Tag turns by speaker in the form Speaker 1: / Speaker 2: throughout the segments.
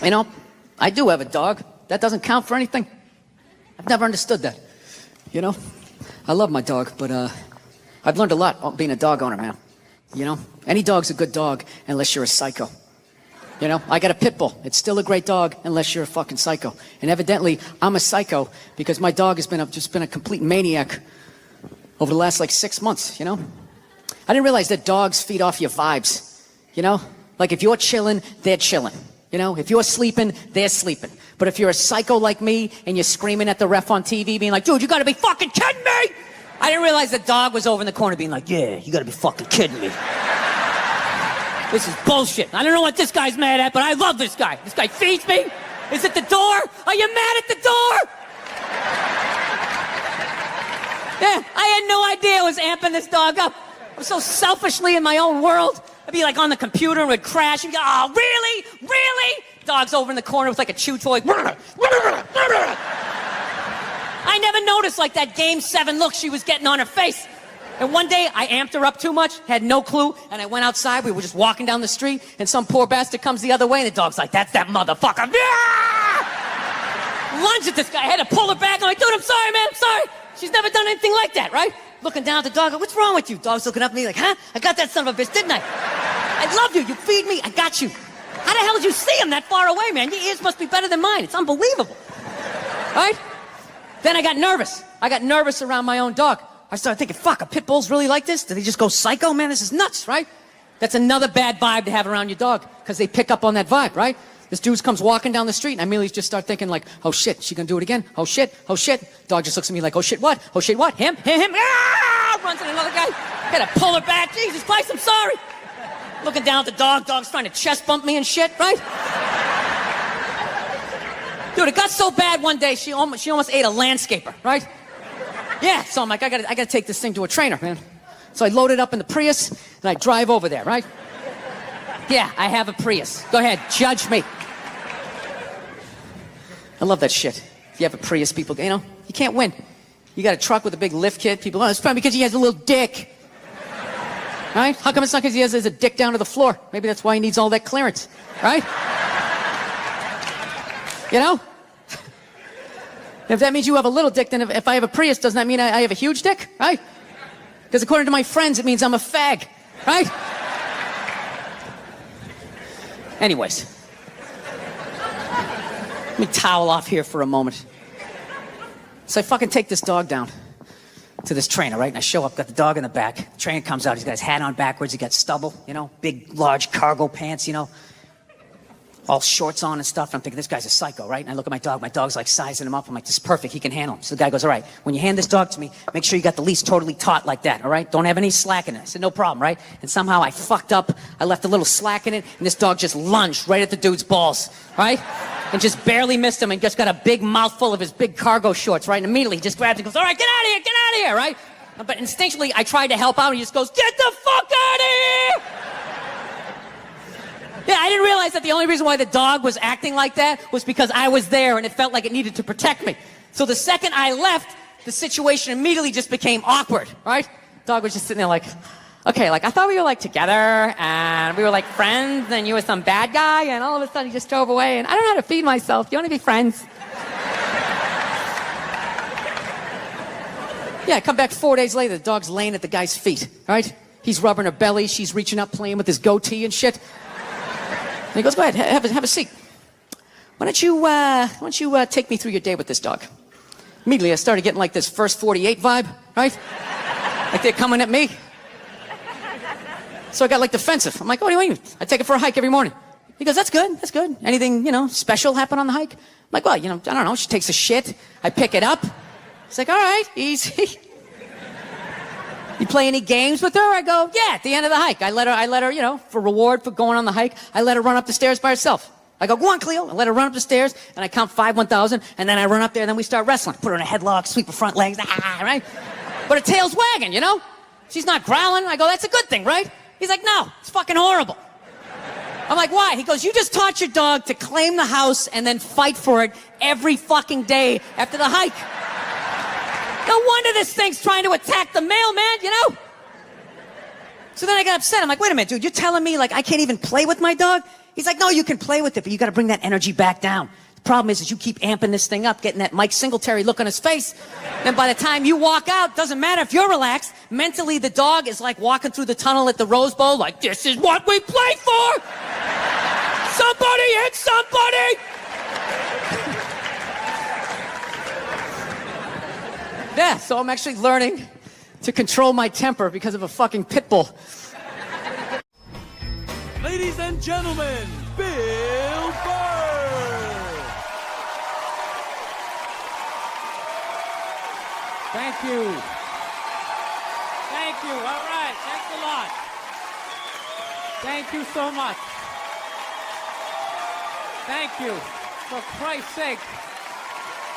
Speaker 1: You know, I do have a dog. That doesn't count for anything. I've never understood that. You know, I love my dog, but I've learned a lot being a dog owner, man. You know, any dog's a good dog unless you're a psycho. You know, I got a pit bull. It's still a great dog unless you're a fucking psycho. And evidently, I'm a psycho because my dog has just been a complete maniac over the last like 6 months, you know? I didn't realize that dogs feed off your vibes, you know? Like if you're chilling, they're chilling. You know, if you're sleeping, they're sleeping. But if you're a psycho like me and you're screaming at the ref on TV being like, dude, you gotta be fucking kidding me! I didn't realize the dog was over in the corner being like, yeah, you gotta be fucking kidding me. This is bullshit. I don't know what this guy's mad at, but I love this guy. This guy feeds me. Is it the door? Are you mad at the door? Yeah, I had no idea I was amping this dog up. I'm so selfishly in my own world. I'd be like on the computer and would crash and go, oh, really? Really? Dog's over in the corner with like a chew toy. I never noticed like that Game 7 look she was getting on her face. And one day, I amped her up too much, had no clue, and I went outside, we were just walking down the street, and some poor bastard comes the other way, and the dog's like, that's that motherfucker. Lunge at this guy, I had to pull her back, I'm like, dude, I'm sorry, man, I'm sorry. She's never done anything like that, right? Looking down at the dog, what's wrong with you? Dog's looking up at me like, huh? I got that son of a bitch, didn't I? I love you, you feed me, I got you. How the hell did you see him that far away, man? Your ears must be better than mine, it's unbelievable. Right? Then I got nervous. I got nervous around my own dog. I started thinking, fuck, are pit bulls really like this? Do they just go psycho? Man, this is nuts, right? That's another bad vibe to have around your dog, because they pick up on that vibe, right? This dude comes walking down the street, and I immediately just start thinking like, oh shit, she gonna do it again? Oh shit, oh shit. Dog just looks at me like, oh shit, what? Oh shit, what? Him? Ah! Runs at another guy. Gotta pull her back. Jesus Christ, I'm sorry. Looking down at the dog, dog's trying to chest bump me and shit, right? Dude, it got so bad one day, she almost ate a landscaper, right? Yeah, so I'm like, I gotta take this thing to a trainer, man. So I load it up in the Prius, and I drive over there, right? Yeah, I have a Prius. Go ahead, judge me. I love that shit. If you have a Prius, people, you know, you can't win. You got a truck with a big lift kit, people, oh, it's probably because he has a little dick. Right? How come it's not because he has a dick down to the floor? Maybe that's why he needs all that clearance, right? You know? If that means you have a little dick, then if I have a Prius, doesn't that mean I have a huge dick, right? Because according to my friends, it means I'm a fag, right? Anyways. Let me towel off here for a moment. So I fucking take this dog down to this trainer, right? And I show up, got the dog in the back. The trainer comes out, he's got his hat on backwards, he got stubble, you know, big, large cargo pants, you know, all shorts on and stuff. And I'm thinking, this guy's a psycho, right? And I look at my dog's like sizing him up. I'm like, this is perfect, he can handle him. So the guy goes, all right, when you hand this dog to me, make sure you got the leash totally taut like that, all right? Don't have any slack in it. I said, no problem, right? And somehow I fucked up, I left a little slack in it, and this dog just lunged right at the dude's balls, right? And just barely missed him and just got a big mouthful of his big cargo shorts, right? And immediately he just grabs and goes, all right, get out of here, right? But instinctually, I tried to help out, and he just goes, get the fuck out of here! Yeah, I didn't realize that the only reason why the dog was acting like that was because I was there and it felt like it needed to protect me. So the second I left, the situation immediately just became awkward, right? Dog was just sitting there like, okay, like I thought we were like together and we were like friends and you were some bad guy and all of a sudden you just drove away and I don't know how to feed myself. Do you want to be friends? Yeah, I come back 4 days later, the dog's laying at the guy's feet, right? He's rubbing her belly, she's reaching up, playing with his goatee and shit. And he goes, go ahead, have a seat. Why don't you take me through your day with this dog? Immediately, I started getting like this First 48 vibe, right? Like they're coming at me. So I got like defensive. I'm like, what do you mean? I take it for a hike every morning. He goes, that's good, that's good. Anything, you know, special happen on the hike? I'm like, well, you know, I don't know. She takes a shit. I pick it up. He's like, all right, easy. You play any games with her? I go, yeah, at the end of the hike. I let her, you know, for reward for going on the hike, I let her run up the stairs by herself. I go, go on, Cleo. I let her run up the stairs, and I count 5 1,000, and then I run up there, and then we start wrestling. Put her in a headlock, sweep her front legs, right? But her tail's wagging, you know? She's not growling. I go, that's a good thing, right? He's like, no, it's fucking horrible. I'm like, why? He goes, you just taught your dog to claim the house and then fight for it every fucking day after the hike. No wonder this thing's trying to attack the mailman, you know? So then I got upset. I'm like, wait a minute, dude, you're telling me, like, I can't even play with my dog? He's like, no, you can play with it, but you got to bring that energy back down. The problem is you keep amping this thing up, getting that Mike Singletary look on his face. Then by the time you walk out, doesn't matter if you're relaxed. Mentally, the dog is like walking through the tunnel at the Rose Bowl, like, this is what we play for. Somebody hit somebody. Yeah, so I'm actually learning to control my temper because of a fucking pit bull.
Speaker 2: Ladies and gentlemen, Bill Burr.
Speaker 3: Thank you. Thank you. All right. Thanks a lot. Thank you so much. Thank you. For Christ's sake.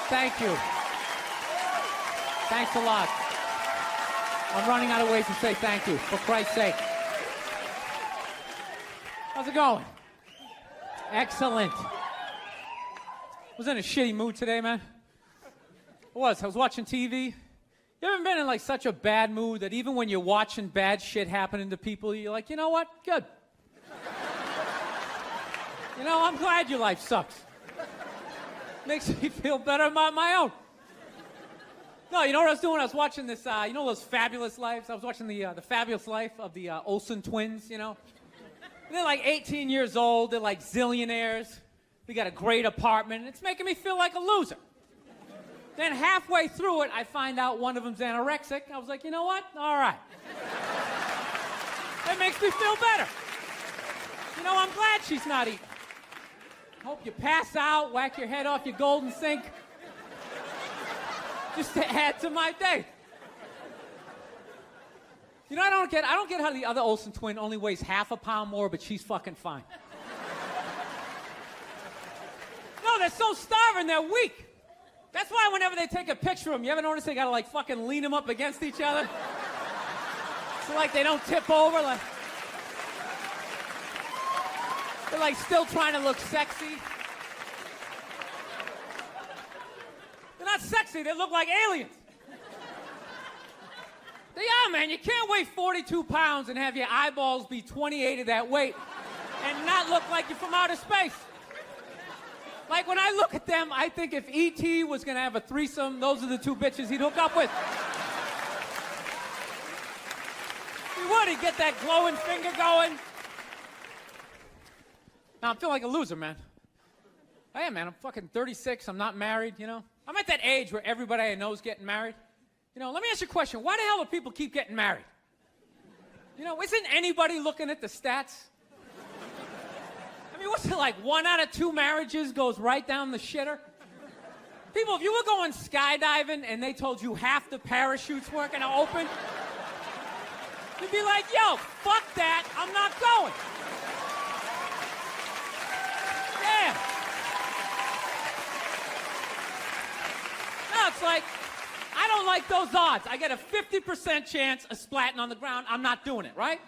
Speaker 3: Thank you. Thanks a lot. I'm running out of ways to say thank you. For Christ's sake. How's it going? Excellent. Was in a shitty mood today, man. I was watching TV. You ever been in like such a bad mood that even when you're watching bad shit happening to people, you're like, you know what? Good. You know, I'm glad your life sucks. Makes me feel better about my own. No, you know what I was doing? I was watching this, you know those Fabulous Lives? I was watching the Fabulous Life of the Olsen twins, you know? They're like 18 years old. They're like zillionaires. They got a great apartment. It's making me feel like a loser. Then halfway through it, I find out one of them's anorexic. I was like, you know what? All right. That makes me feel better. You know, I'm glad she's not eating. Hope you pass out, whack your head off your golden sink. Just to add to my day. You know, I don't get how the other Olsen twin only weighs half a pound more, but she's fucking fine. No, they're so starving, they're weak. That's why whenever they take a picture of them, you ever notice they gotta like fucking lean them up against each other? So like they don't tip over, like they're like still trying to look sexy. They're not sexy, they look like aliens. They are, man. You can't weigh 42 pounds and have your eyeballs be 28 of that weight and not look like you're from outer space. Like, when I look at them, I think if E.T. was going to have a threesome, those are the two bitches he'd hook up with. He would. He'd get that glowing finger going. Now, I'm feeling like a loser, man. I am, man. I'm fucking 36. I'm not married, you know? I'm at that age where everybody I know is getting married. You know, let me ask you a question. Why the hell do people keep getting married? You know, isn't anybody looking at the stats? I mean, what's it like? 1 out of 2 marriages goes right down the shitter? People, if you were going skydiving and they told you half the parachutes weren't going to open, you'd be like, yo, fuck that. I'm not going. Yeah. No, it's like, I don't like those odds. I get a 50% chance of splatting on the ground. I'm not doing it, right?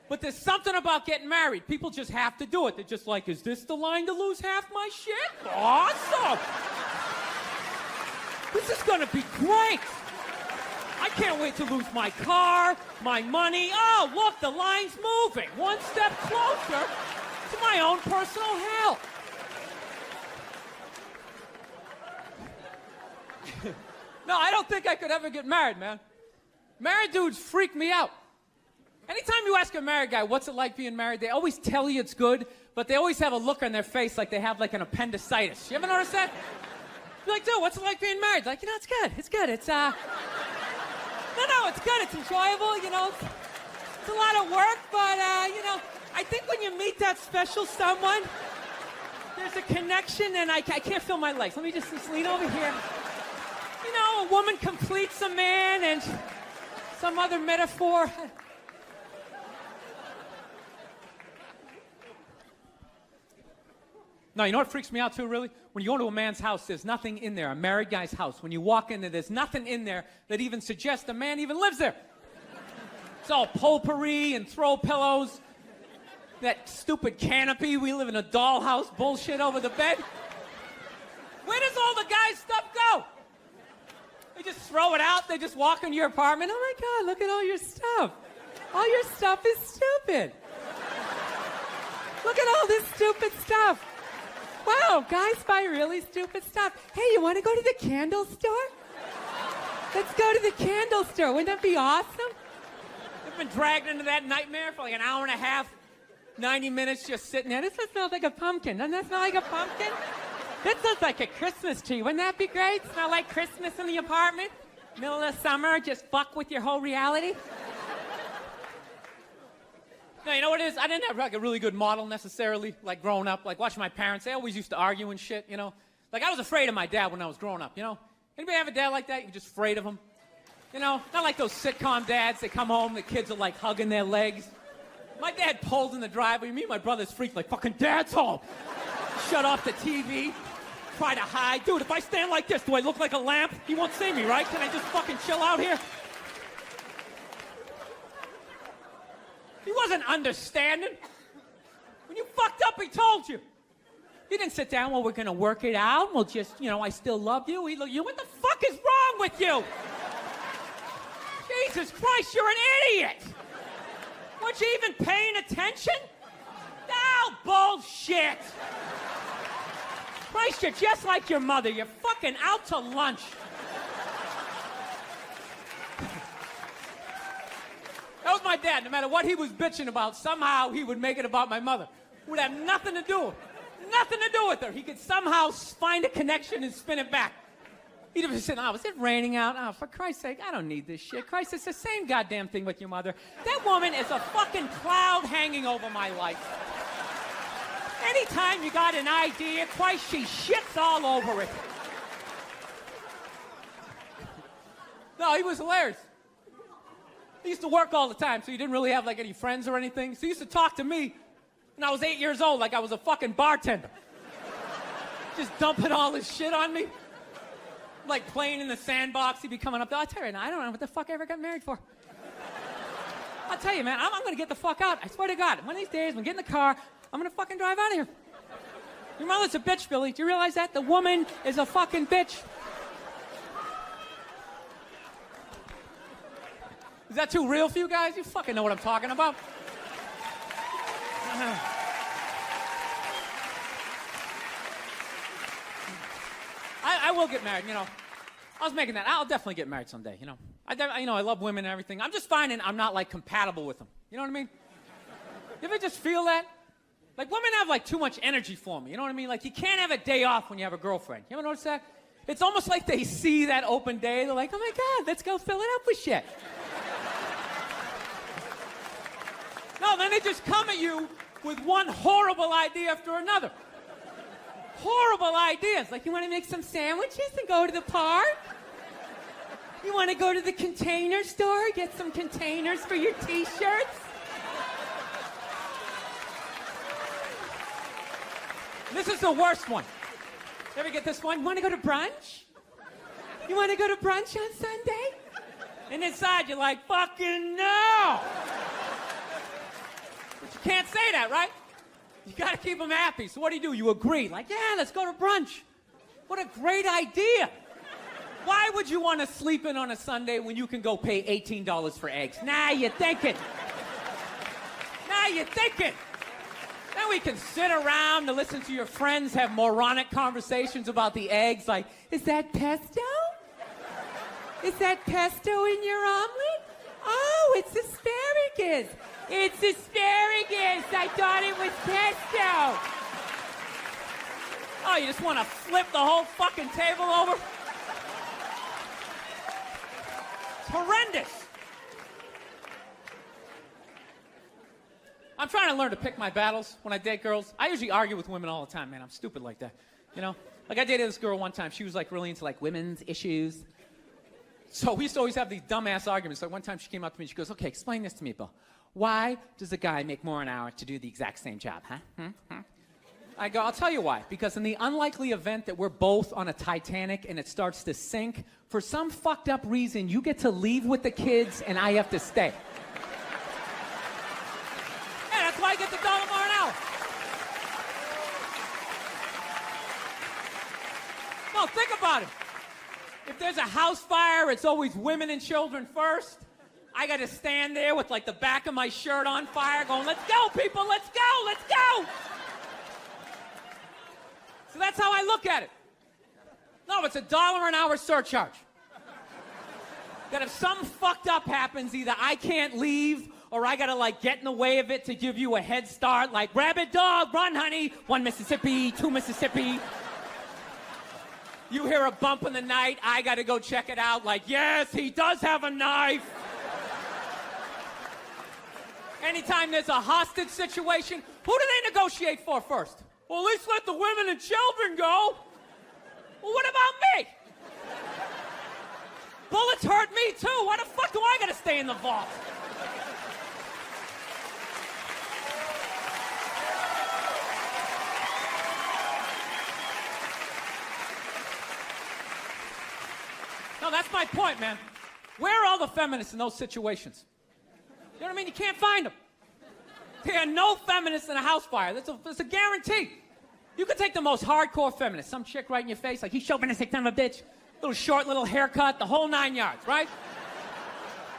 Speaker 3: But there's something about getting married. People just have to do it. They're just like, is this the line to lose half my shit? Awesome. This is going to be great. I can't wait to lose my car, my money. Oh, look, the line's moving. One step closer to my own personal hell. No, I don't think I could ever get married, man. Married dudes freak me out. Anytime you ask a married guy, what's it like being married, they always tell you it's good, but they always have a look on their face like they have like an appendicitis. You ever notice that? You're like, dude, what's it like being married? Like, you know, it's good. It's good. It's, no, it's good. It's enjoyable, you know. It's a lot of work, but, you know, I think when you meet that special someone, there's a connection, and I can't feel my legs. Let me just lean over here. You know, a woman completes a man, and some other metaphor. No, you know what freaks me out too, really? When you go into a man's house, there's nothing in there, a married guy's house. When you walk in there, there's nothing in there that even suggests a man even lives there. It's all potpourri and throw pillows. That stupid canopy, we live in a dollhouse bullshit over the bed. Where does all the guy's stuff go? They just throw it out, they just walk into your apartment. Oh my God, look at all your stuff. All your stuff is stupid. Look at all this stupid stuff. Wow, guys buy really stupid stuff. Hey, you want to go to the candle store? Let's go to the candle store. Wouldn't that be awesome? I've been dragged into that nightmare for like an hour and a half, 90 minutes just sitting there. This smells like a pumpkin. Doesn't that smell like a pumpkin? This looks like a Christmas tree. Wouldn't that be great? Smell like Christmas in the apartment? Middle of summer, just fuck with your whole reality? No, you know what it is? I didn't have like a really good model necessarily, like growing up, like watching my parents. They always used to argue and shit, you know? Like I was afraid of my dad when I was growing up, you know? Anybody have a dad like that? You're just afraid of him? You know, not like those sitcom dads. They come home, the kids are like hugging their legs. My dad pulls in the driveway. Me and my brother's freaked like, fucking dad's home. Shut off the TV. Try to hide. Dude, if I stand like this, do I look like a lamp? He won't see me, right? Can I just fucking chill out here? He wasn't understanding. When you fucked up, he told you. He didn't sit down, well, we're gonna work it out. We'll just, you know, I still love you. He looked, you, what the fuck is wrong with you? Jesus Christ, you're an idiot. Weren't you even paying attention? No, bullshit. Christ, you're just like your mother. You're fucking out to lunch. That was my dad. No matter what he was bitching about, somehow he would make it about my mother. Would have nothing to do with it. Nothing to do with her. He could somehow find a connection and spin it back. He'd have said, oh, is it raining out? Oh, for Christ's sake, I don't need this shit. Christ, it's the same goddamn thing with your mother. That woman is a fucking cloud hanging over my life. Anytime you got an idea, Christ, she shits all over it. No, he was hilarious. He used to work all the time, so he didn't really have like any friends or anything. So he used to talk to me when I was 8 years old like I was a fucking bartender. Just dumping all his shit on me. Like playing in the sandbox, he'd be coming up there. I tell you right now, I don't know what the fuck I ever got married for. I'll tell you, man, I'm gonna get the fuck out. I swear to God, one of these days, when I get in the car, I'm gonna fucking drive out of here. Your mother's a bitch, Billy. Do you realize that? The woman is a fucking bitch. Is that too real for you guys? You fucking know what I'm talking about. I will get married, you know. I was making that. I'll definitely get married someday, you know. I love women and everything. I'm just finding I'm not, like, compatible with them. You know what I mean? You ever just feel that? Like, women have, like, too much energy for me. You know what I mean? Like, you can't have a day off when you have a girlfriend. You ever notice that? It's almost like they see that open day. They're like, oh, my God, let's go fill it up with shit. No, then they just come at you with one horrible idea after another. Horrible ideas. Like, you want to make some sandwiches and go to the park? You want to go to the container store, get some containers for your T-shirts? This is the worst one. You ever get this one? You want to go to brunch? You want to go to brunch on Sunday? And inside you're like, fucking no! But you can't say that, right? You gotta keep them happy. So what do? You agree. Like, yeah, let's go to brunch. What a great idea. Why would you want to sleep in on a Sunday when you can go pay $18 for eggs? Nah, you're thinking. Nah, you're thinking. Then we can sit around and listen to your friends have moronic conversations about the eggs. Like, is that pesto? Is that pesto in your omelet? Oh, it's asparagus. It's asparagus. I thought it was pesto. Oh, you just want to flip the whole fucking table over? It's horrendous. I'm trying to learn to pick my battles when I date girls. I usually argue with women all the time, man. I'm stupid like that, you know? Like, I dated this girl one time. She was, like, really into, like, women's issues. So we used to always have these dumbass arguments. Like, one time she came up to me and she goes, okay, explain this to me, Bill. Why does a guy make more an hour to do the exact same job, huh? I go, I'll tell you why. Because in the unlikely event that we're both on a Titanic and it starts to sink, for some fucked up reason, you get to leave with the kids and I have to stay. Yeah, that's why I get the $1 more an hour. No, think about it. If there's a house fire, it's always women and children first. I got to stand there with like the back of my shirt on fire going, let's go, people, let's go, let's go. So that's how I look at it. No, it's $1 an hour surcharge. That if something fucked up happens, either I can't leave or I got to like get in the way of it to give you a head start, like rabid dog, run honey, 1 Mississippi, 2 Mississippi. You hear a bump in the night, I got to go check it out, like, yes, he does have a knife. Anytime there's a hostage situation, who do they negotiate for first? Well, at least let the women and children go. Well, what about me? Bullets hurt me too. Why the fuck do I gotta stay in the vault? No, that's my point, man. Where are all the feminists in those situations? You know what I mean? You can't find them. There are no feminists in a house fire. That's a guarantee. You could take the most hardcore feminist, some chick right in your face, like, he's chauvinistic son of a bitch, little short, little haircut, the whole 9 yards, right?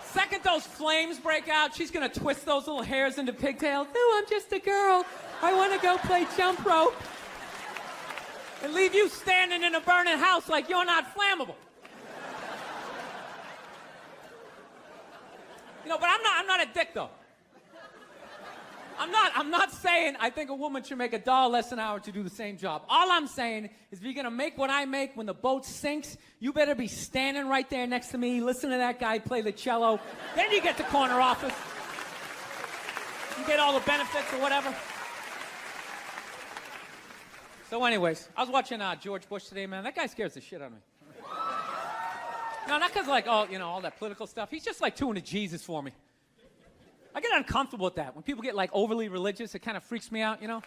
Speaker 3: Second those flames break out, she's gonna twist those little hairs into pigtails. No, I'm just a girl. I wanna go play jump rope. And leave you standing in a burning house like you're not flammable. You know, but I'm not a dick, though. I'm not saying I think a woman should make $1 less an hour to do the same job. All I'm saying is if you're gonna make what I make when the boat sinks, you better be standing right there next to me, listen to that guy play the cello. Then you get the corner office. You get all the benefits or whatever. So anyways, I was watching George Bush today, man. That guy scares the shit out of me. No, not because, like, oh, you know, all that political stuff. He's just, like, too into Jesus for me. I get uncomfortable with that. When people get, like, overly religious, it kind of freaks me out, you know?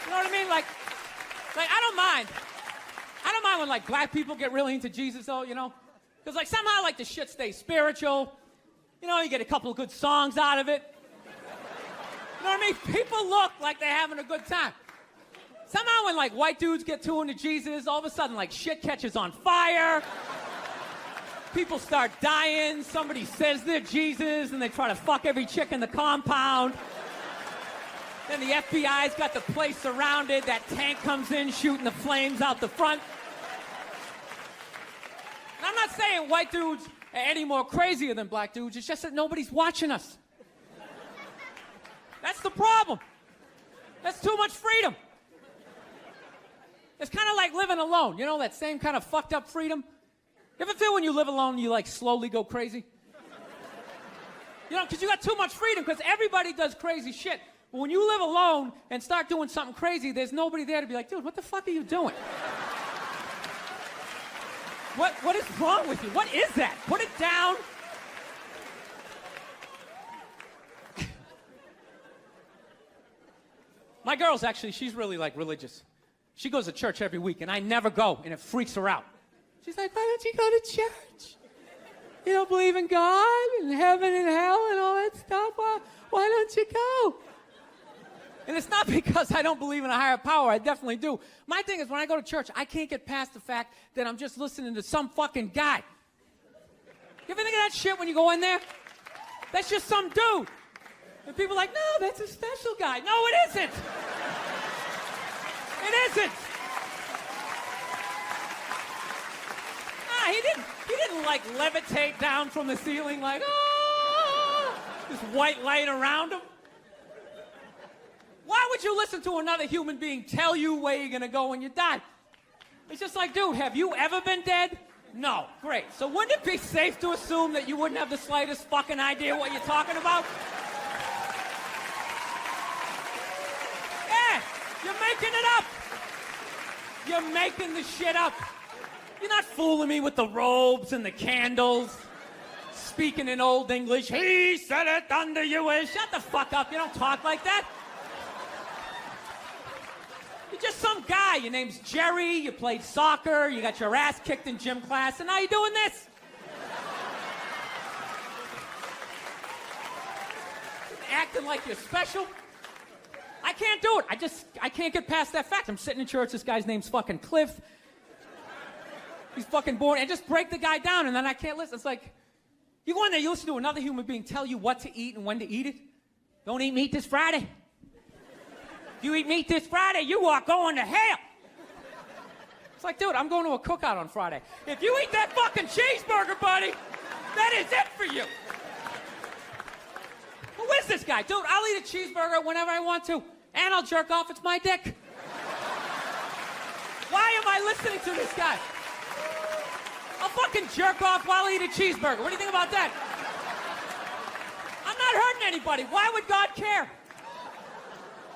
Speaker 3: You know what I mean? Like, I don't mind. I don't mind when, like, black people get really into Jesus, though, you know? Because, like, somehow, like, the shit stays spiritual. You know, you get a couple of good songs out of it. You know what I mean? People look like they're having a good time. Somehow when, like, white dudes get too into Jesus, all of a sudden, like, shit catches on fire. People start dying, somebody says they're Jesus, and they try to fuck every chick in the compound. Then the FBI's got the place surrounded, that tank comes in shooting the flames out the front. And I'm not saying white dudes are any more crazier than black dudes, it's just that nobody's watching us. That's the problem. That's too much freedom. It's kind of like living alone, you know, that same kind of fucked up freedom. You ever feel when you live alone, you like slowly go crazy? You know, because you got too much freedom, because everybody does crazy shit. But when you live alone and start doing something crazy, there's nobody there to be like, dude, what the fuck are you doing? What is wrong with you? What is that? Put it down. My girl's actually, she's really like religious. She goes to church every week, and I never go, and it freaks her out. She's like, why don't you go to church? You don't believe in God and heaven and hell and all that stuff? Why don't you go? And it's not because I don't believe in a higher power. I definitely do. My thing is when I go to church, I can't get past the fact that I'm just listening to some fucking guy. You ever think of that shit when you go in there? That's just some dude. And people are like, no, that's a special guy. No, it isn't. It isn't. He didn't like levitate down from the ceiling like, oh, this white light around him. Why would you listen to another human being tell you where you're gonna go when you die? It's just like, dude, have you ever been dead? No. Great. So wouldn't it be safe to assume that you wouldn't have the slightest fucking idea what you're talking about? Yeah, you're making it up. You're making the shit up. You're not fooling me with the robes and the candles, speaking in Old English. He said it under you is. Shut the fuck up. You don't talk like that. You're just some guy. Your name's Jerry. You played soccer. You got your ass kicked in gym class, and now you're doing this. Acting like you're special. I can't do it. I can't get past that fact. I'm sitting in church. This guy's name's fucking Cliff. He's fucking born, and just break the guy down, and then I can't listen. It's like, You go in there, you listen to another human being tell you what to eat and when to eat it. Don't eat meat this Friday. If you eat meat this Friday, you are going to hell. It's like, dude, I'm going to a cookout on Friday. If you eat that fucking cheeseburger, buddy, that is it for you. Who is this guy? Dude, I'll eat a cheeseburger whenever I want to, and I'll jerk off. It's my dick. Why am I listening to this guy? I'll fucking jerk off while I eat a cheeseburger. What do you think about that? I'm not hurting anybody. Why would God care?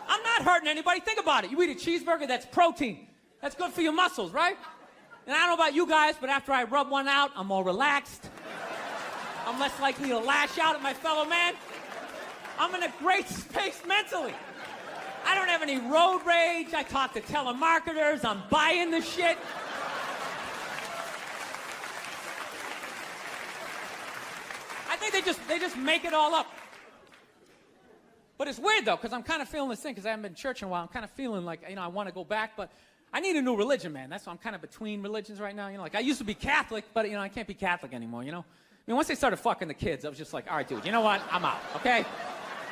Speaker 3: I'm not hurting anybody. Think about it. You eat a cheeseburger, that's protein. That's good for your muscles, right? And I don't know about you guys, but after I rub one out, I'm more relaxed. I'm less likely to lash out at my fellow man. I'm in a great space mentally. I don't have any road rage. I talk to telemarketers. I'm buying the shit. I think they just make it all up. But it's weird though, because I'm kind of feeling this thing, because I haven't been to church in a while. I'm kind of feeling like, I want to go back, but I need a new religion, man. That's why I'm kind of between religions right now. Like I used to be Catholic, but I can't be Catholic anymore, I mean, once they started fucking the kids, I was just like, all right, dude, you know what? I'm out, okay?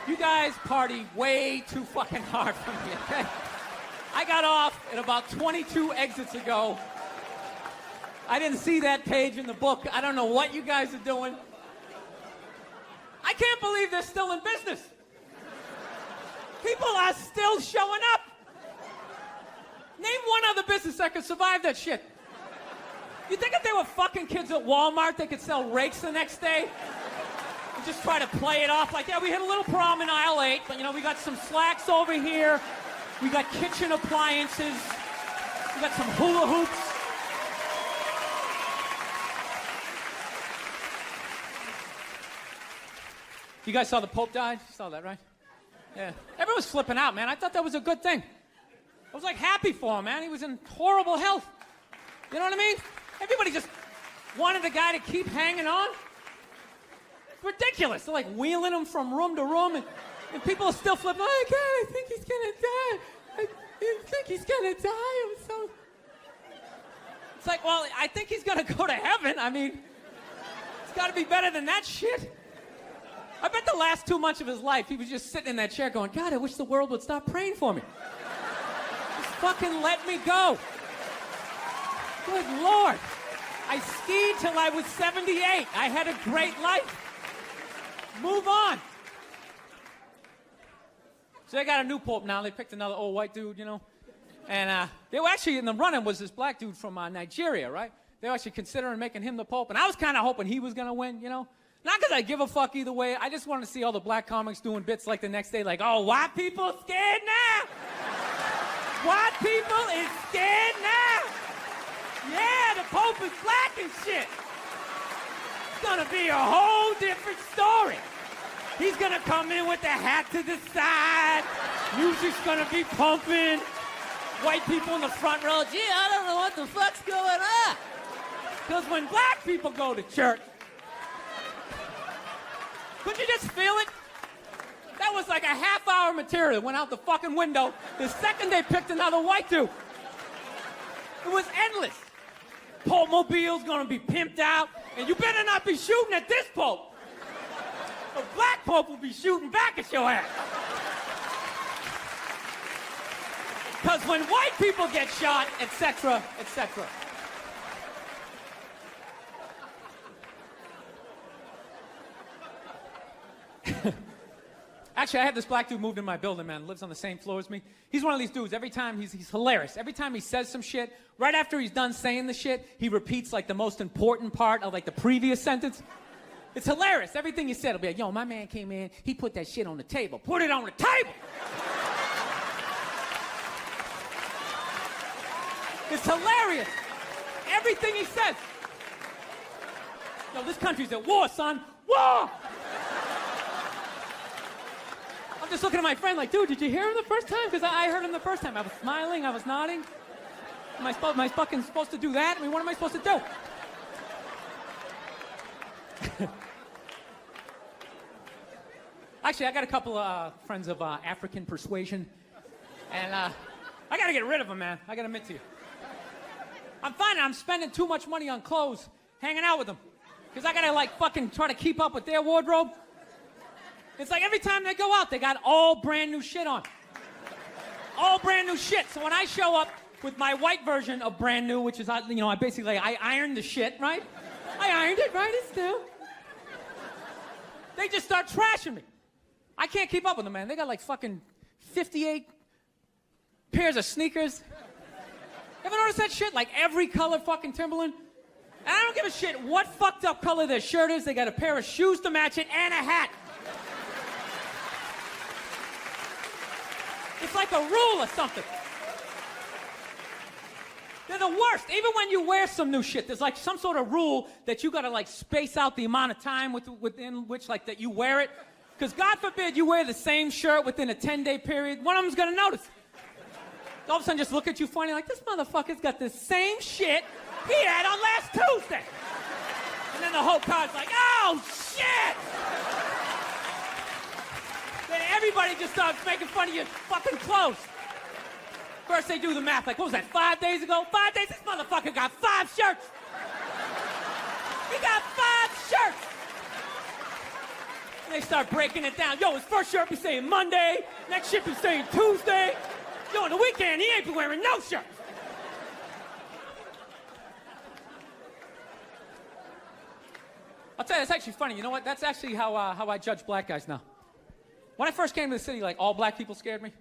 Speaker 3: You guys party way too fucking hard for me, okay? I got off at about 22 exits ago. I didn't see that page in the book. I don't know what you guys are doing. I can't believe they're still in business. People are still showing up. Name one other business that could survive that shit. You think if they were fucking kids at Walmart, they could sell rakes the next day? And just try to play it off like, yeah, we had a little prom in aisle 8, but we got some slacks over here. We got kitchen appliances. We got some hula hoops. You guys saw the Pope died? You saw that, right? Yeah. Everyone was flipping out, man. I thought that was a good thing. I was like happy for him, man. He was in horrible health. You know what I mean? Everybody just wanted the guy to keep hanging on. It's ridiculous. They're like wheeling him from room to room, and people are still flipping. Oh, God, I think he's gonna die. I think he's gonna die. I'm so... It's like, well, I think he's gonna go to heaven. I mean, it's gotta be better than that shit. I bet the last 2 months of his life, he was just sitting in that chair going, God, I wish the world would stop praying for me. Just fucking let me go. Good Lord. I skied till I was 78. I had a great life. Move on. So they got a new pope now. They picked another old white dude, And they were actually in the running was this black dude from Nigeria, right? They were actually considering making him the pope. And I was kind of hoping he was going to win, Not because I give a fuck either way. I just wanted to see all the black comics doing bits like the next day, like, oh, white people scared now. White people is scared now. Yeah, the Pope is black and shit. It's gonna be a whole different story. He's gonna come in with the hat to the side. Music's gonna be pumping. White people in the front row, gee, I don't know what the fuck's going on. Because when black people go to church, couldn't you just feel it? That was like a half-hour material that went out the fucking window the second they picked another white dude. It was endless. Pope Mobile's gonna be pimped out, and you better not be shooting at this Pope. The black Pope will be shooting back at your ass. Because when white people get shot, etc., etc. Actually, I had this black dude moved in my building, man. Lives on the same floor as me. He's one of these dudes. Every time, he's hilarious. Every time he says some shit, right after he's done saying the shit, he repeats, like, the most important part of, like, the previous sentence. It's hilarious. Everything he said will be like, yo, my man came in, he put that shit on the table. Put it on the table! It's hilarious. Everything he says. Yo, this country's at war, son. War! I'm just looking at my friend like, dude, did you hear him the first time? Because I heard him the first time. I was smiling, I was nodding. Am I fucking supposed to do that? I mean, what am I supposed to do? Actually, I got a couple of friends of African persuasion. And I got to get rid of them, man. I got to admit to you. I'm finding I'm spending too much money on clothes hanging out with them. Because I gotta like fucking try to keep up with their wardrobe. It's like every time they go out, they got all brand new shit on. All brand new shit. So when I show up with my white version of brand new, which is, you know, I ironed the shit, right? I ironed it, right? It's new. They just start trashing me. I can't keep up with them, man. They got like fucking 58 pairs of sneakers. Ever notice that shit? Like every color fucking Timberland. And I don't give a shit what fucked up color their shirt is. They got a pair of shoes to match it and a hat. It's like a rule or something. They're the worst. Even when you wear some new shit, there's like some sort of rule that you gotta like space out the amount of time within which like that you wear it. Because God forbid you wear the same shirt within a 10-day period, one of them's gonna notice. All of a sudden just look at you funny like, this motherfucker's got the same shit he had on last Tuesday. And then the whole car's like, oh shit! Then everybody just starts making fun of your fucking clothes. First they do the math, like, what was that, 5 days ago? 5 days? This motherfucker got 5 shirts! He got 5 shirts! And they start breaking it down. Yo, his first shirt be saying Monday, next shirt be saying Tuesday. Yo, on the weekend, he ain't be wearing no shirts. I'll tell you, it's actually funny. You know what? That's actually how I judge black guys now. When I first came to the city, like, all black people scared me.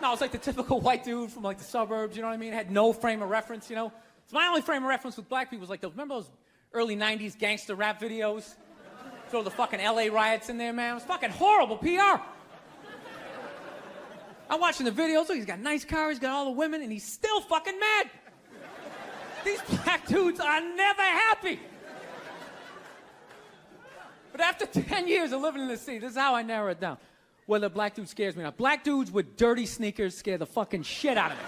Speaker 3: No, I was like the typical white dude from like the suburbs, you know what I mean? Had no frame of reference, you know? So my only frame of reference with black people was like those, remember those early 90s gangster rap videos? Throw the fucking LA riots in there, man. It was fucking horrible PR. I'm watching the videos, look, he's got a nice car, he's got all the women, and he's still fucking mad. These black dudes are never happy. But after 10 years of living in the city, this is how I narrow it down. Whether a black dude scares me or not. Black dudes with dirty sneakers scare the fucking shit out of me.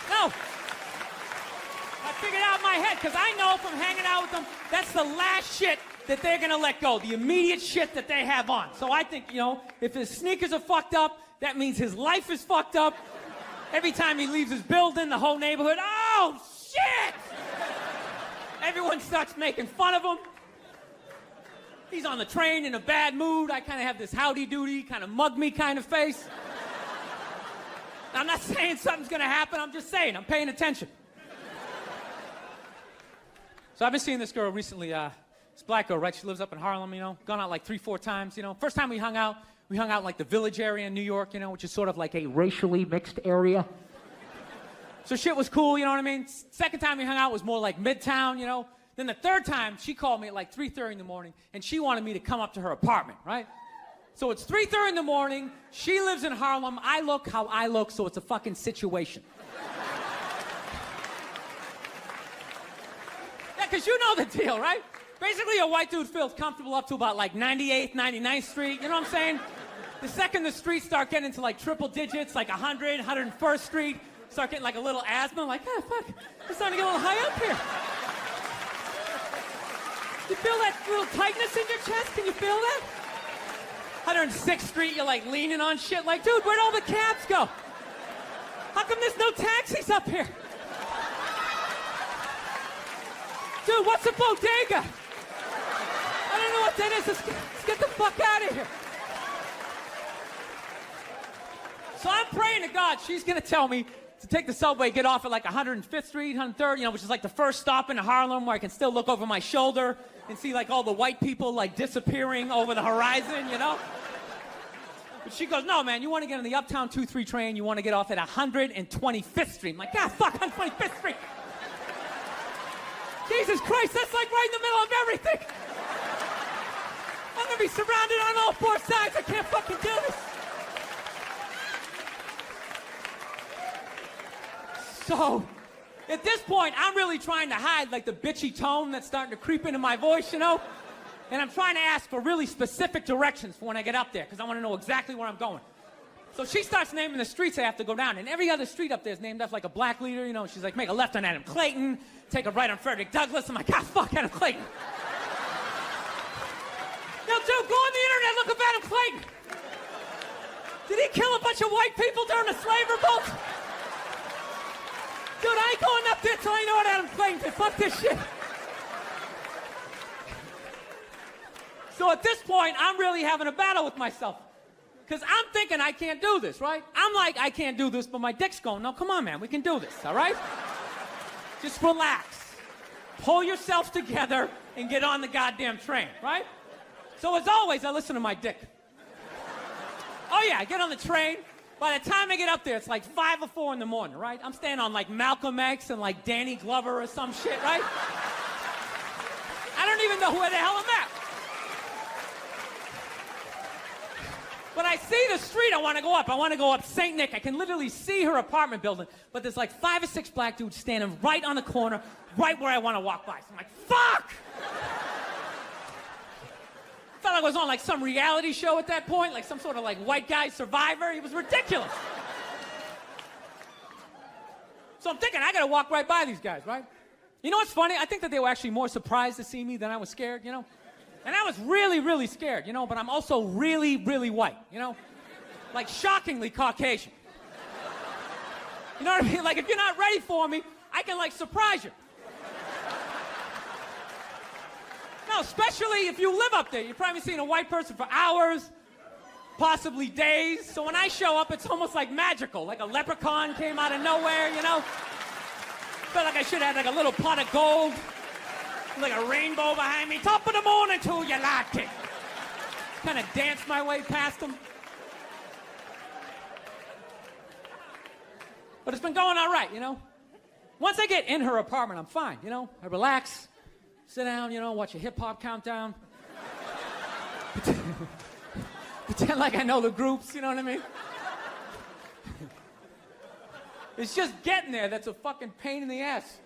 Speaker 3: No. I figured out in my head, because I know from hanging out with them, that's the last shit that they're gonna let go. The immediate shit that they have on. So I think, you know, if his sneakers are fucked up, that means his life is fucked up. Every time he leaves his building, the whole neighborhood, oh, shit! Everyone starts making fun of him. He's on the train in a bad mood. I kind of have this howdy-doody, kind of mug-me kind of face. I'm not saying something's gonna happen, I'm just saying, I'm paying attention. So I've been seeing this girl recently, this black girl, right? She lives up in Harlem, you know, gone out like 3-4 times, you know. First time we hung out in like the Village area in New York, you know, which is sort of like a racially mixed area. So shit was cool, you know what I mean? Second time we hung out was more like Midtown, you know. Then the third time, she called me at like 3:30 in the morning, and she wanted me to come up to her apartment, right? So it's 3:30 in the morning, she lives in Harlem, I look how I look, so it's a fucking situation. Yeah, because you know the deal, right? Basically, a white dude feels comfortable up to about like 98th, 99th Street, you know what I'm saying? The second the streets start getting into like triple digits, like 100, 101st Street, start getting like a little asthma, like, oh, fuck, it's starting to get a little high up here. You feel that little tightness in your chest? Can you feel that? 106th Street, you're like leaning on shit, like, dude, where'd all the cabs go? How come there's no taxis up here? Dude, what's a bodega? I don't know what that is. Let's get the fuck out of here. So I'm praying to God she's gonna tell me to take the subway, get off at like 105th Street, 103rd, you know, which is like the first stop in Harlem where I can still look over my shoulder and see like all the white people like disappearing over the horizon, you know? But she goes, no, man, you want to get on the Uptown 2-3 train, you want to get off at 125th Street. I'm like, God, fuck, 125th Street. Jesus Christ, that's like right in the middle of everything. I'm gonna be surrounded on all 4 sides. I can't fucking do this. So, at this point, I'm really trying to hide like the bitchy tone that's starting to creep into my voice, you know? And I'm trying to ask for really specific directions for when I get up there, because I want to know exactly where I'm going. So she starts naming the streets I have to go down, and every other street up there is named after like a black leader, you know? She's like, make a left on Adam Clayton, take a right on Frederick Douglass. I'm like, God, fuck Adam Clayton. Yo, dude, go on the internet, look up Adam Clayton. Did he kill a bunch of white people during the slave revolt? Dude, I ain't going up there till I know what I'm playing to. Fuck this shit. So at this point, I'm really having a battle with myself. Because I'm thinking I can't do this, right? I'm like, I can't do this, but my dick's going, no, come on, man, we can do this, all right? Just relax. Pull yourself together and get on the goddamn train, right? So as always, I listen to my dick. Oh yeah, I get on the train. By the time I get up there, it's like 5 or 4 in the morning, right? I'm staying on like Malcolm X and like Danny Glover or some shit, right? I don't even know where the hell I'm at. When I see the street, I want to go up. I want to go up St. Nick. I can literally see her apartment building, but there's like 5 or 6 black dudes standing right on the corner, right where I want to walk by. So I'm like, fuck! Felt like I was on like some reality show at that point, like some sort of like white guy survivor. It was ridiculous. So I'm thinking, I gotta walk right by these guys, right? You know what's funny? I think that they were actually more surprised to see me than I was scared, you know? And I was really, really scared, you know, but I'm also really, really white, you know? Like shockingly Caucasian. You know what I mean? Like if you're not ready for me, I can like surprise you. No, especially if you live up there. You've probably seen a white person for hours, possibly days. So when I show up, it's almost like magical. Like a leprechaun came out of nowhere, you know? Felt like I should have like a little pot of gold, like a rainbow behind me. Top of the morning to you, latte. Kind of danced my way past them. But it's been going all right, you know? Once I get in her apartment, I'm fine, you know? I relax. Sit down, you know, watch a hip-hop countdown. Pretend like I know the groups, you know what I mean? It's just getting there that's a fucking pain in the ass.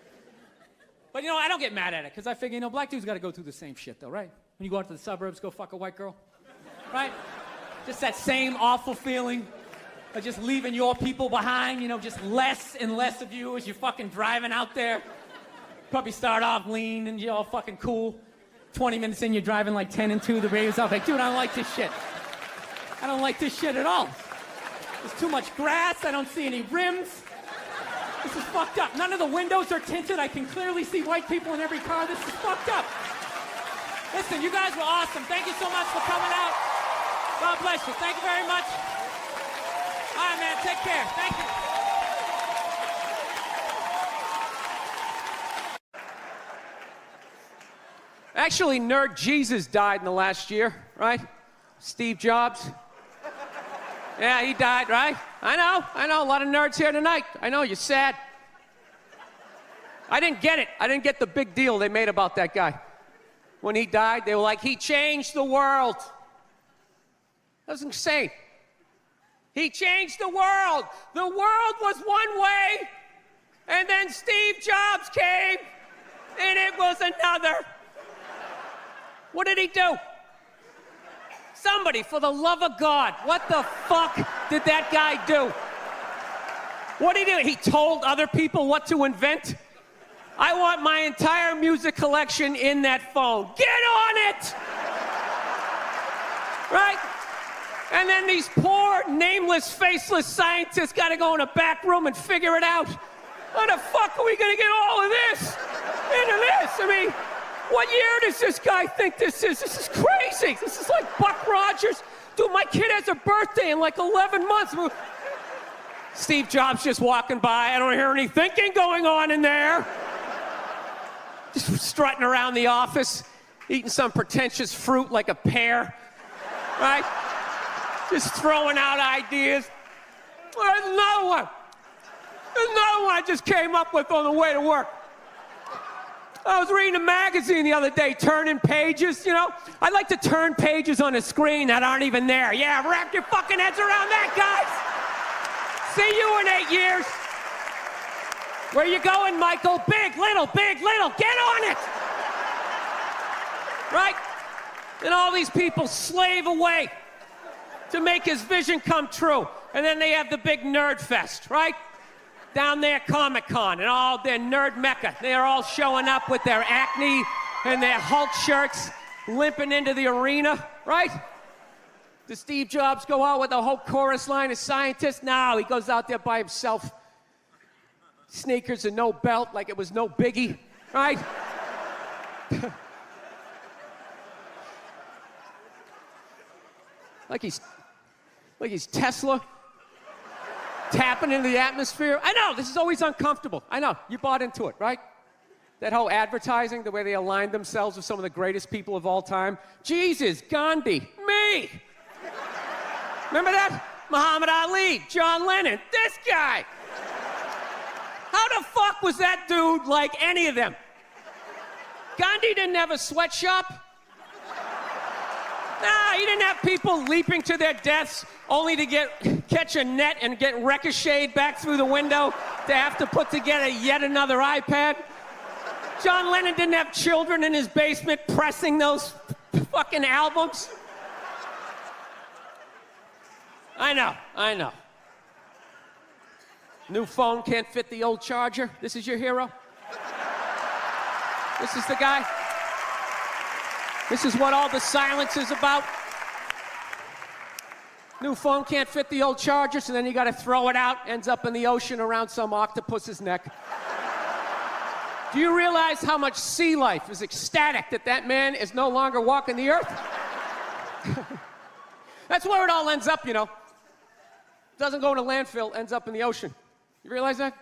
Speaker 3: But, you know, I don't get mad at it, because I figure, you know, black dudes got to go through the same shit, though, right? When you go out to the suburbs, go fuck a white girl, right? Just that same awful feeling of just leaving your people behind, you know, just less and less of you as you're fucking driving out there. Probably start off lean and you're all fucking cool. 20 minutes in, you're driving like 10 and 2. The radio's off. Like, dude, I don't like this shit. I don't like this shit at all. There's too much grass. I don't see any rims. This is fucked up. None of the windows are tinted. I can clearly see white people in every car. This is fucked up. Listen, you guys were awesome. Thank you so much for coming out. God bless you. Thank you very much. All right, man. Take care. Thank you.
Speaker 4: Actually, Nerd Jesus died in the last year, right? Steve Jobs. Yeah, he died, right? I know, a lot of nerds here tonight. I know, you're sad. I didn't get it. I didn't get the big deal they made about that guy. When he died, they were like, he changed the world. That was insane. He changed the world. The world was one way, and then Steve Jobs came, and it was another. What did he do? Somebody, for the love of God, what the fuck did that guy do? What did he do? He told other people what to invent? I want my entire music collection in that phone. Get on it! Right? And then these poor, nameless, faceless scientists gotta go in a back room and figure it out. How the fuck are we gonna get all of this into this? I mean, what year does this guy think this is? This is crazy. This is like Buck Rogers. Dude, my kid has a birthday in like 11 months. Steve Jobs just walking by. I don't hear any thinking going on in there. Just strutting around the office, eating some pretentious fruit like a pear, right? Just throwing out ideas. There's another one. There's another one I just came up with on the way to work. I was reading a magazine the other day, turning pages, you know? I like to turn pages on a screen that aren't even there. Yeah, wrap your fucking heads around that, guys. See you in 8 years. Where you going, Michael? Big, little, get on it. Right? And all these people slave away to make his vision come true. And then they have the big nerd fest, right? Down there, Comic-Con, and all their nerd mecca. They're all showing up with their Acne and their Hulk shirts, limping into the arena, right? Does Steve Jobs go out with a whole chorus line of scientists? No, he goes out there by himself. sneakers and no belt like it was no biggie, right? like he's Tesla tapping into the atmosphere. I know, this is always uncomfortable. I know, you bought into it, right? That whole advertising, the way they aligned themselves with some of the greatest people of all time. Jesus, Gandhi, me. Remember that? Muhammad Ali, John Lennon, this guy. How the fuck was that dude like any of them? Gandhi didn't have a sweatshop. Nah, he didn't have people leaping to their deaths only to catch a net and get ricocheted back through the window to have to put together yet another iPad. John Lennon didn't have children in his basement pressing those fucking albums. I know. New phone can't fit the old charger. This is your hero? This is the guy? This is what all the silence is about? New phone can't fit the old charger, so then you gotta throw it out, ends up in the ocean around some octopus's neck. Do you realize how much sea life is ecstatic that that man is no longer walking the earth? That's where it all ends up, you know. Doesn't go in a landfill, ends up in the ocean. You realize that?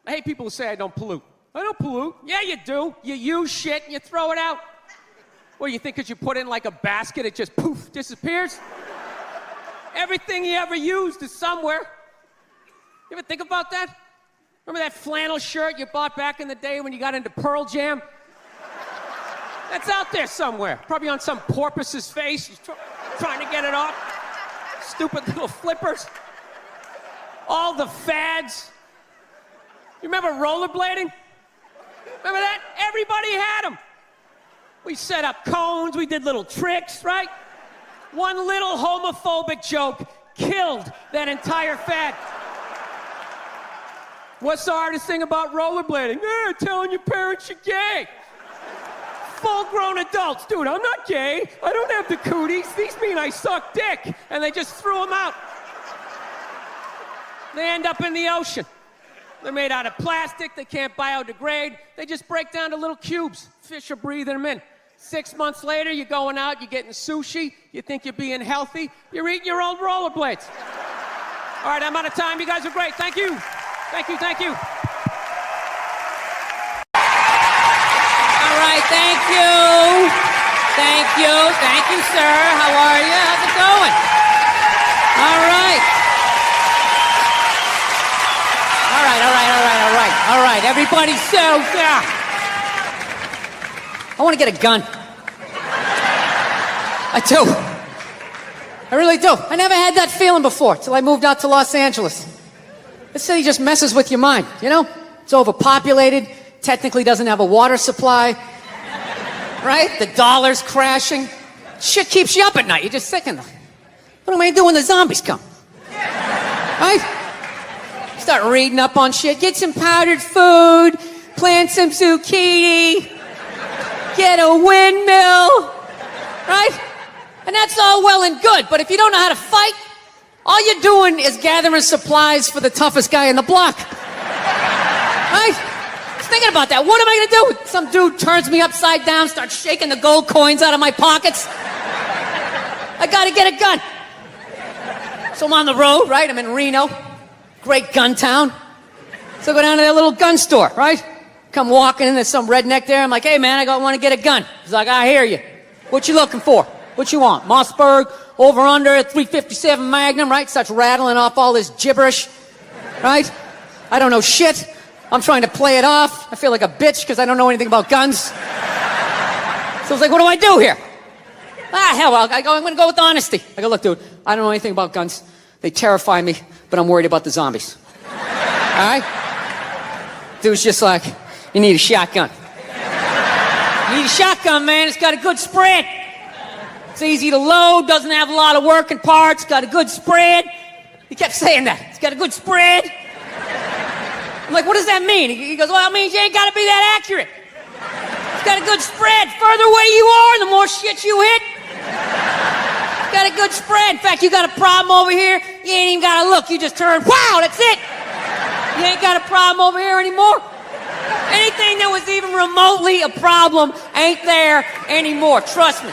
Speaker 4: I hate people who say I don't pollute. I don't pollute. Yeah, you do. You use shit and you throw it out. What, you think because you put it in like a basket, it just poof, disappears? Everything you ever used is somewhere. You ever think about that? Remember that flannel shirt you bought back in the day when you got into Pearl Jam? That's out there somewhere. Probably on some porpoise's face. He's trying to get it off. Stupid little flippers. All the fads. You remember rollerblading? Remember that? Everybody had them. We set up cones, we did little tricks, right? One little homophobic joke killed that entire fad. What's the hardest thing about rollerblading? Telling your parents you're gay. Full-grown adults. Dude, I'm not gay. I don't have the cooties. These mean I suck dick. And they just threw them out. They end up in the ocean. They're made out of plastic. They can't biodegrade. They just break down to little cubes. Fish are breathing them in. 6 months later, you're going out, you're getting sushi. You think you're being healthy. You're eating your old rollerblades. All right, I'm out of time. You guys are great. Thank you. Thank you, thank you.
Speaker 1: All right, thank you. Thank you. Thank you, sir. How are you? How's it going? All right. All right. Everybody, I want to get a gun. I do. I really do. I never had that feeling before till I moved out to Los Angeles. This city just messes with your mind, you know? It's overpopulated, technically doesn't have a water supply, right? The dollar's crashing. Shit keeps you up at night. You're just thinking, what am I gonna do when the zombies come? Right? Start reading up on shit. Get some powdered food, plant some zucchini, get a windmill, right? And that's all well and good, but if you don't know how to fight, all you're doing is gathering supplies for the toughest guy in the block. Right? Just thinking about that. What am I gonna do? Some dude turns me upside down, starts shaking the gold coins out of my pockets. I gotta get a gun. So I'm on the road, right? I'm in Reno. Great gun town. So I go down to that little gun store, right? Come walking in, there's some redneck there. I'm like, hey man, I want to get a gun. He's like, I hear you. What you looking for? What you want? Mossberg, over under, 357 Magnum, right? Starts rattling off all this gibberish, right? I don't know shit. I'm trying to play it off. I feel like a bitch because I don't know anything about guns. So I was like, what do I do here? Hell, I'm going to go with honesty. I go, look, dude, I don't know anything about guns. They terrify me, but I'm worried about the zombies. All right? Dude's just like, you need a shotgun. You need a shotgun, man. It's got a good spread. It's easy to load, doesn't have a lot of working parts, got a good spread. He kept saying that. It's got a good spread. I'm like, what does that mean? He goes, well, it means you ain't got to be that accurate. It's got a good spread. Further away you are, the more shit you hit. It's got a good spread. In fact, you got a problem over here, you ain't even got to look. You just turn, wow, that's it.
Speaker 4: You ain't got a problem over here anymore. Anything that was even remotely a problem ain't there anymore. Trust me.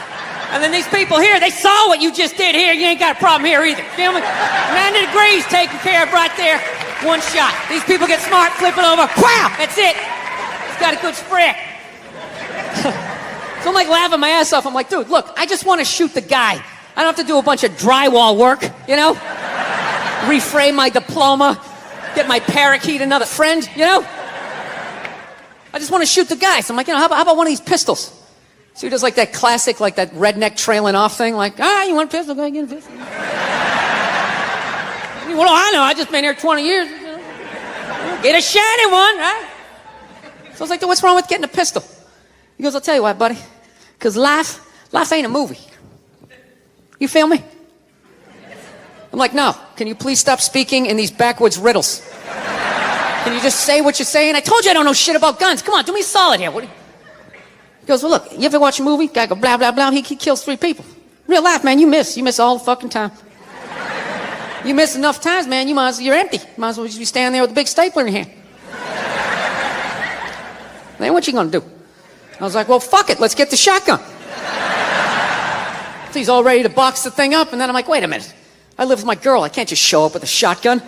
Speaker 4: And then these people here, they saw what you just did here. You ain't got a problem here either. Feel me? 90 degrees taken care of right there. One shot. These people get smart, flip it over. Wow! That's it. It's got a good spread. So I'm like laughing my ass off. I'm like, dude, look, I just want to shoot the guy. I don't have to do a bunch of drywall work, you know? Reframe my diploma, get my parakeet another friend, you know? I just want to shoot the guy. So I'm like, you know, how about one of these pistols? So he does like that classic, like that redneck trailing off thing, like, you want a pistol? Go ahead, get a pistol. Well, I know, I just been here 20 years. You know? Get a shiny one, right? So I was like, what's wrong with getting a pistol? He goes, I'll tell you what, buddy. Because life ain't a movie. You feel me? I'm like, no. Can you please stop speaking in these backwoods riddles? Can you just say what you're saying? I told you I don't know shit about guns. Come on, do me a solid here. He goes, well, look, you ever watch a movie? Guy go, blah, blah, blah. He kills 3 people. Real life, man, you miss. You miss all the fucking time. You miss enough times, man, you're empty. You might as well just be standing there with a big stapler in your hand. Then what you gonna do? I was like, well, fuck it. Let's get the shotgun. So he's all ready to box the thing up, and then I'm like, wait a minute. I live with my girl. I can't just show up with a shotgun.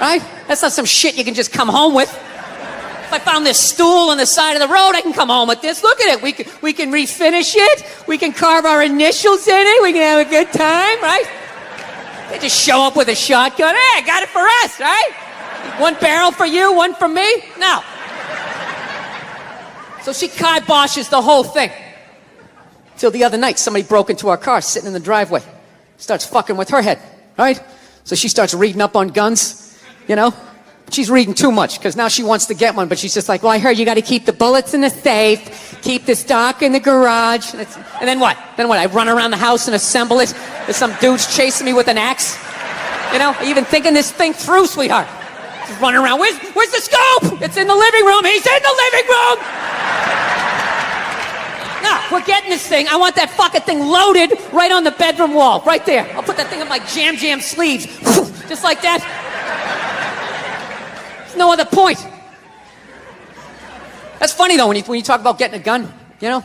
Speaker 4: Right? That's not some shit you can just come home with. If I found this stool on the side of the road, I can come home with this. Look at it. We can refinish it. We can carve our initials in it. We can have a good time, right? They just show up with a shotgun. Hey, I got it for us, right? One barrel for you, one for me? No. So she kiboshes the whole thing. Till the other night, somebody broke into our car sitting in the driveway. Starts fucking with her head, right? So she starts reading up on guns, you know? She's reading too much, because now she wants to get one, but she's just like, well, I heard you got to keep the bullets in the safe, keep the stock in the garage. And then what? I run around the house and assemble it. There's some dudes chasing me with an axe. You know, even thinking this thing through, sweetheart. Just running around. Where's the scope? It's in the living room. He's in the living room. No, we're getting this thing. I want that fucking thing loaded right on the bedroom wall, right there. I'll put that thing up my jam sleeves, just like that. There's no other point. That's funny though when you talk about getting a gun. You know,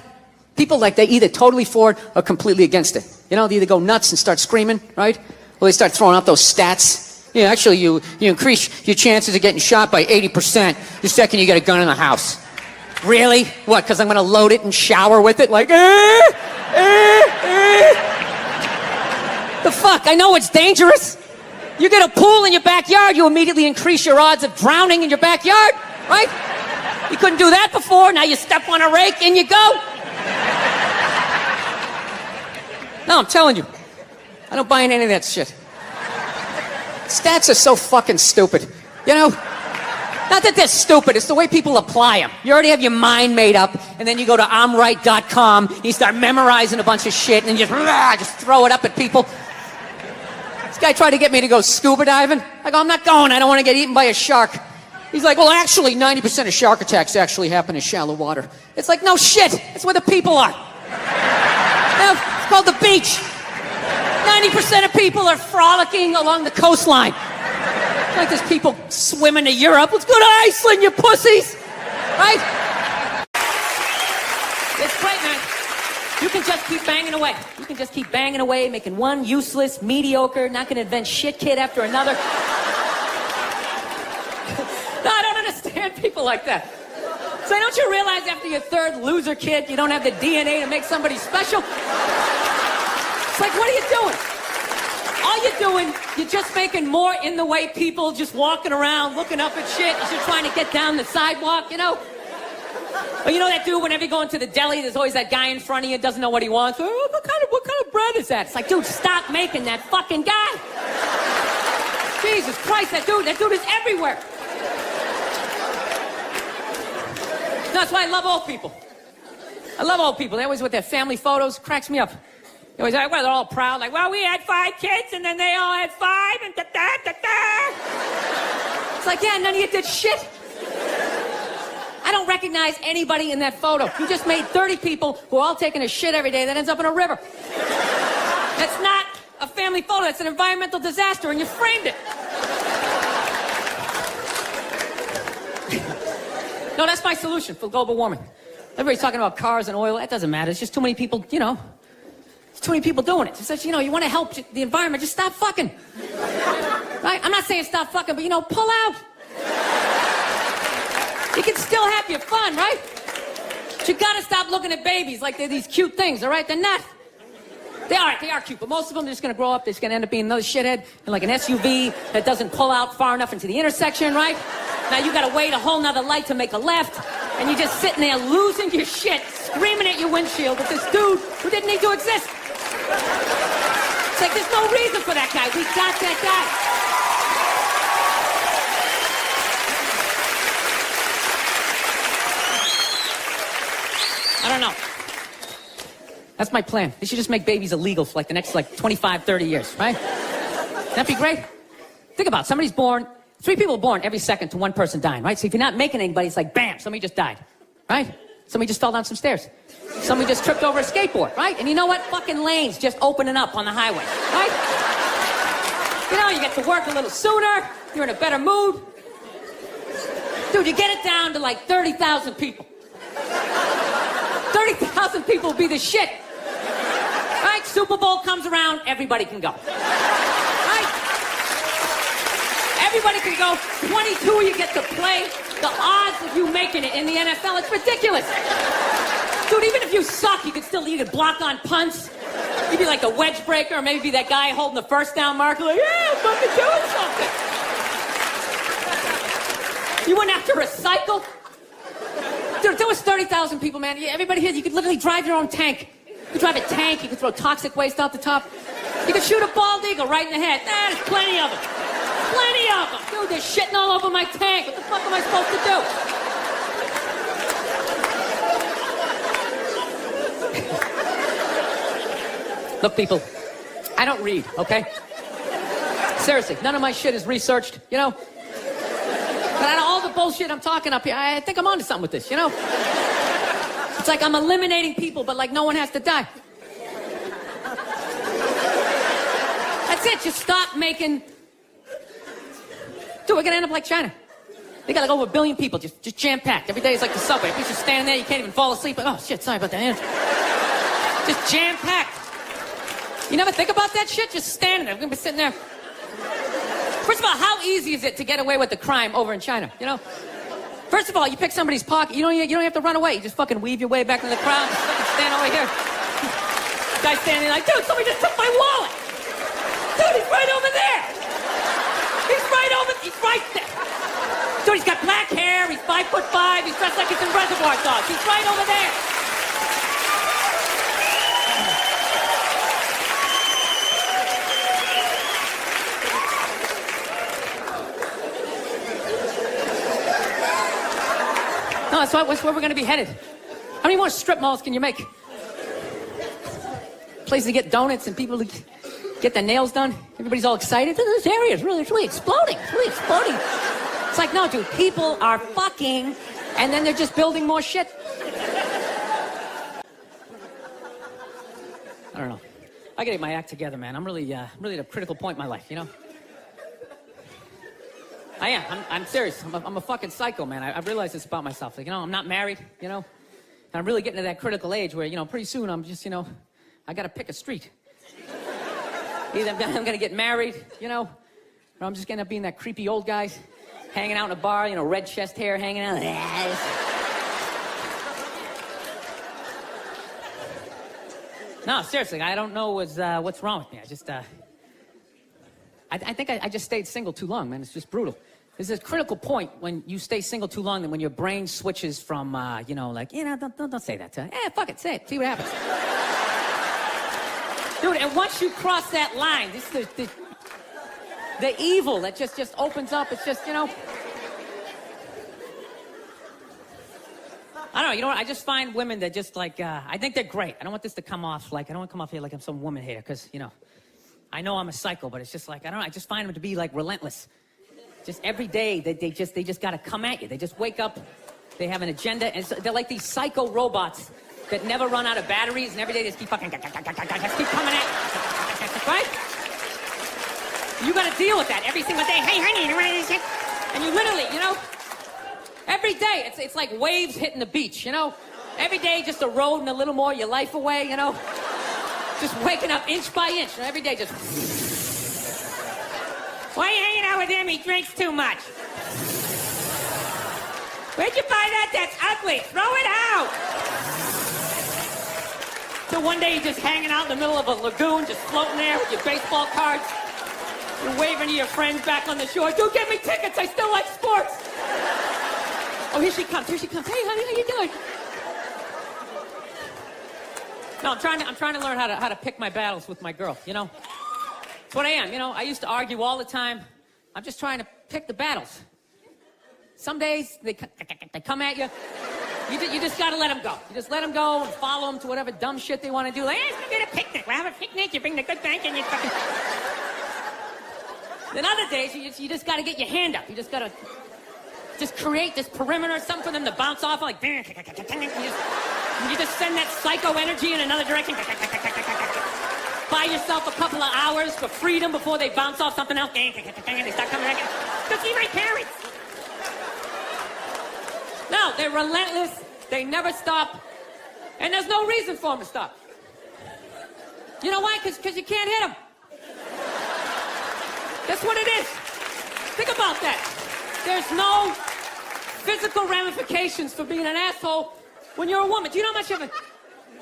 Speaker 4: people like they either totally for it or completely against it. You know, they either go nuts and start screaming, right? Or they start throwing out those stats. Yeah, actually, you increase your chances of getting shot by 80% the second you get a gun in the house. Really? What, because I'm going to load it and shower with it? Like, The fuck? I know it's dangerous. You get a pool in your backyard, you immediately increase your odds of drowning in your backyard, right? You couldn't do that before, now you step on a rake, in you go. No, I'm telling you. I don't buy into any of that shit. Stats are so fucking stupid, you know? Not that they're stupid, it's the way people apply them. You already have your mind made up, and then you go to I'mRight.com, and you start memorizing a bunch of shit, and just throw it up at people. This guy tried to get me to go scuba diving. I go, I'm not going, I don't want to get eaten by a shark. He's like, well, actually, 90% of shark attacks actually happen in shallow water. It's like, no shit, it's where the people are. It's called the beach. 90% of people are frolicking along the coastline. Like there's people swimming to Europe. Let's go to Iceland, you pussies! Right? It's great, man. You can just keep banging away. You can just keep banging away, making one useless, mediocre, not gonna invent shit kid after another. No, I don't understand people like that. So don't you realize after your third loser kid, you don't have the DNA to make somebody special? It's like, what are you doing? All you're doing, you're just making more in the way people just walking around, looking up at shit as you're trying to get down the sidewalk, you know? Or you know that dude, whenever you go into the deli, there's always that guy in front of you, doesn't know what he wants. Oh, what kind of bread is that? It's like, dude, stop making that fucking guy. Jesus Christ, that dude is everywhere. No, that's why I love old people. I love old people. They always with their family photos, cracks me up. They always like, well, they're all proud, like, well, we had 5 kids, and then they all had 5, and da-da-da-da. It's like, yeah, none of you did shit. I don't recognize anybody in that photo. You just made 30 people who are all taking a shit every day that ends up in a river. That's not a family photo. That's an environmental disaster, and you framed it.
Speaker 1: No, that's my solution for global warming. Everybody's talking about cars and oil. That doesn't matter. It's just too many people, you know. There's too many people doing it. It's just, you know, you want to help the environment, just stop fucking. Right? I'm not saying stop fucking, but, you know, pull out. You can still have your fun, right? But you gotta stop looking at babies like they're these cute things, all right? They're not. They are cute, but most of them are just gonna grow up, they're just gonna end up being another shithead in like an SUV that doesn't pull out far enough into the intersection, right? Now you gotta wait a whole nother light to make a left, and you're just sitting there losing your shit, screaming at your windshield with this dude who didn't need to exist. It's like there's no reason for that guy. We got that guy. I don't know. That's my plan. They should just make babies illegal for like the next 25, 30 years, right? That'd be great. Think about it. Somebody's born, 3 people are born every second to one person dying, right? So if you're not making anybody, it's like, bam, somebody just died, right? Somebody just fell down some stairs. Somebody just tripped over a skateboard, right? And you know what? Fucking lanes just opening up on the highway, right? You know, you get to work a little sooner. You're in a better mood. Dude, you get it down to like 30,000 people. 30,000 people will be the shit. Right? Super Bowl comes around, everybody can go. Right? Everybody can go. 22 you get to play. The odds of you making it in the NFL, it's ridiculous. Dude, even if you suck, you could block on punts. You'd be like the wedge breaker, or maybe be that guy holding the first down marker, like, yeah, I'm fucking doing something. You wouldn't have to recycle. Dude, if there was 30,000 people, man, everybody here, you could literally drive your own tank. You could drive a tank, you could throw toxic waste out the top. You could shoot a bald eagle right in the head. There's plenty of them. Plenty of them. Dude, they're shitting all over my tank. What the fuck am I supposed to do? Look, people, I don't read, okay? Seriously, none of my shit is researched, you know? But out of all the bullshit I'm talking up here, I think I'm onto something with this, you know? It's like I'm eliminating people, but like no one has to die. That's it, just stop making... Dude, we're gonna end up like China. They got like over 1 billion people, just jam-packed. Every day is like the subway. If you're just standing there, you can't even fall asleep. Like, oh, shit, sorry about that. Just jam-packed. You never think about that shit? Just standing there. We're gonna be sitting there. First of all, how easy is it to get away with the crime over in China, you know? First of all, you pick somebody's pocket, you don't have to run away. You just fucking weave your way back into the crowd, just fucking stand over here. Guy's standing like, dude, somebody just took my wallet. Dude, he's right over there. He's right there. Dude, he's got black hair, he's 5'5", he's dressed like he's in Reservoir Dogs. He's right over there. No, that's where we're going to be headed. How many more strip malls can you make? Places to get donuts and people to get their nails done. Everybody's all excited. This area is really exploding. It's really exploding. It's like, no, dude, people are fucking, and then they're just building more shit. I don't know. I got to get my act together, man. I'm really at a critical point in my life, you know? I am. I'm serious. I'm a fucking psycho, man. I realize this about myself. Like, you know, I'm not married, you know? And I'm really getting to that critical age where, you know, pretty soon I'm just, you know, I gotta pick a street. Either I'm gonna get married, you know, or I'm just gonna be being that creepy old guy hanging out in a bar, you know, red chest hair hanging out. No, seriously, I don't know what's wrong with me. I think I just stayed single too long, man. It's just brutal. There's a critical point when you stay single too long, and when your brain switches from, you know, like, you know, don't say that to her. Fuck it, say it. See what happens. Dude, and once you cross that line, this the evil that just opens up. It's just, you know. I don't know, you know what? I just find women that just like, I think they're great. I don't want this to come off like, I don't want to come off here like I'm some woman hater, because, you know, I know I'm a psycho, but it's just like, I don't know, I just find them to be like relentless. Just every day, they just gotta come at you. They just wake up, they have an agenda, and they're like these psycho robots that never run out of batteries, and every day they just keep fucking, just keep coming at you. Right? You gotta deal with that every single day. Hey, honey, you want this shit? And you literally, you know, Every day, it's like waves hitting the beach, you know? Every day, just eroding a little more your life away, you know? Just waking up inch by inch, and every day just...
Speaker 4: Why are you hanging out with him? He drinks too much. Where'd you buy that? That's ugly. Throw it out.
Speaker 1: So one day you're just hanging out in the middle of a lagoon, just floating there with your baseball cards. You're waving to your friends back on the shore. Dude, get me tickets. I still like sports. Oh, here she comes. Here she comes. Hey, honey, how you doing? No, I'm trying to learn how to pick my battles with my girl, you know? That's what I am, you know? I used to argue all the time. I'm just trying to pick the battles. Some days, they come at you. You just gotta let them go. You just let them go and follow them to whatever dumb shit they want to do. Like, hey, let's get a picnic. We'll have a picnic. You bring the good thing and you fucking... Then other days, you just gotta get your hand up. You just gotta just create this perimeter, something for them to bounce off like... You just send that psycho energy in another direction. Buy yourself a couple of hours for freedom before they bounce off something else. They start coming back. Go see my parents. No, they're relentless. They never stop. And there's no reason for them to stop. You know why? Because you can't hit them. That's what it is. Think about that. There's no physical ramifications for being an asshole when you're a woman. Do you know how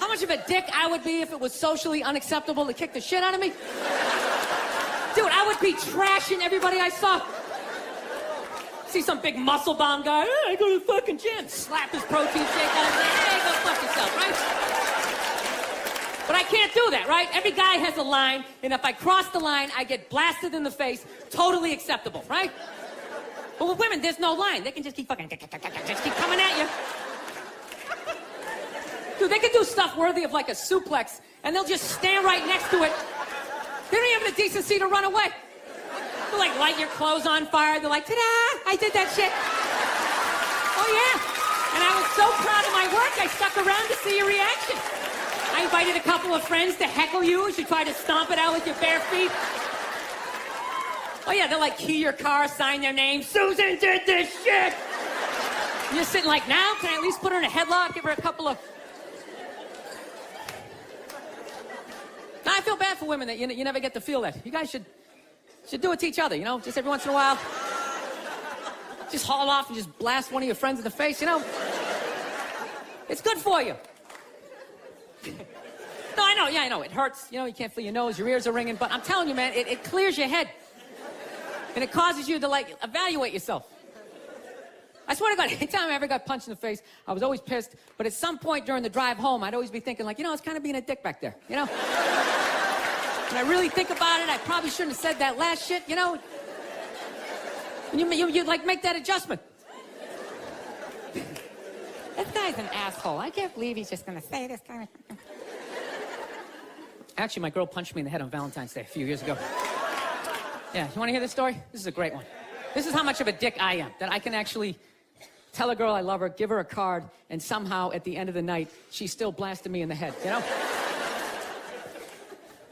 Speaker 1: much of a dick I would be if it was socially unacceptable to kick the shit out of me? Dude, I would be trashing everybody I saw. See some big muscle-bound guy, hey, I go to the fucking gym. Slap his protein shake out and say, hey, go fuck yourself, right? But I can't do that, right? Every guy has a line, and if I cross the line, I get blasted in the face. Totally acceptable, right? But with women, there's no line. They can just keep fucking, just keep coming at you. Dude, they can do stuff worthy of like a suplex, and they'll just stand right next to it. They don't even have the decency to run away. They'll like light your clothes on fire. They're like, ta-da, I did that shit. Oh yeah. And I was so proud of my work, I stuck around to see your reaction. I invited a couple of friends to heckle you as you tried to stomp it out with your bare feet. Oh yeah, they'll like key your car, sign their name. Susan did this shit. And you're sitting like, now, can I at least put her in a headlock, give her a couple of... Now, I feel bad for women that you never get to feel that. You guys should do it to each other, you know? Just every once in a while. Just haul off and just blast one of your friends in the face, you know? It's good for you. No, I know, yeah, I know. It hurts, you know, you can't feel your nose, your ears are ringing, but I'm telling you, man, it clears your head. And it causes you to, like, evaluate yourself. I swear to God, anytime I ever got punched in the face, I was always pissed, but at some point during the drive home, I'd always be thinking, like, you know, I was kind of being a dick back there, you know? When I really think about it, I probably shouldn't have said that last shit, you know? And you like, make that adjustment. This guy's an asshole. I can't believe he's just gonna say this kind of... Actually, my girl punched me in the head on Valentine's Day a few years ago. Yeah, you wanna hear this story? This is a great one. This is how much of a dick I am, that I can actually tell a girl I love her, give her a card, and somehow at the end of the night, she still blasted me in the head, you know?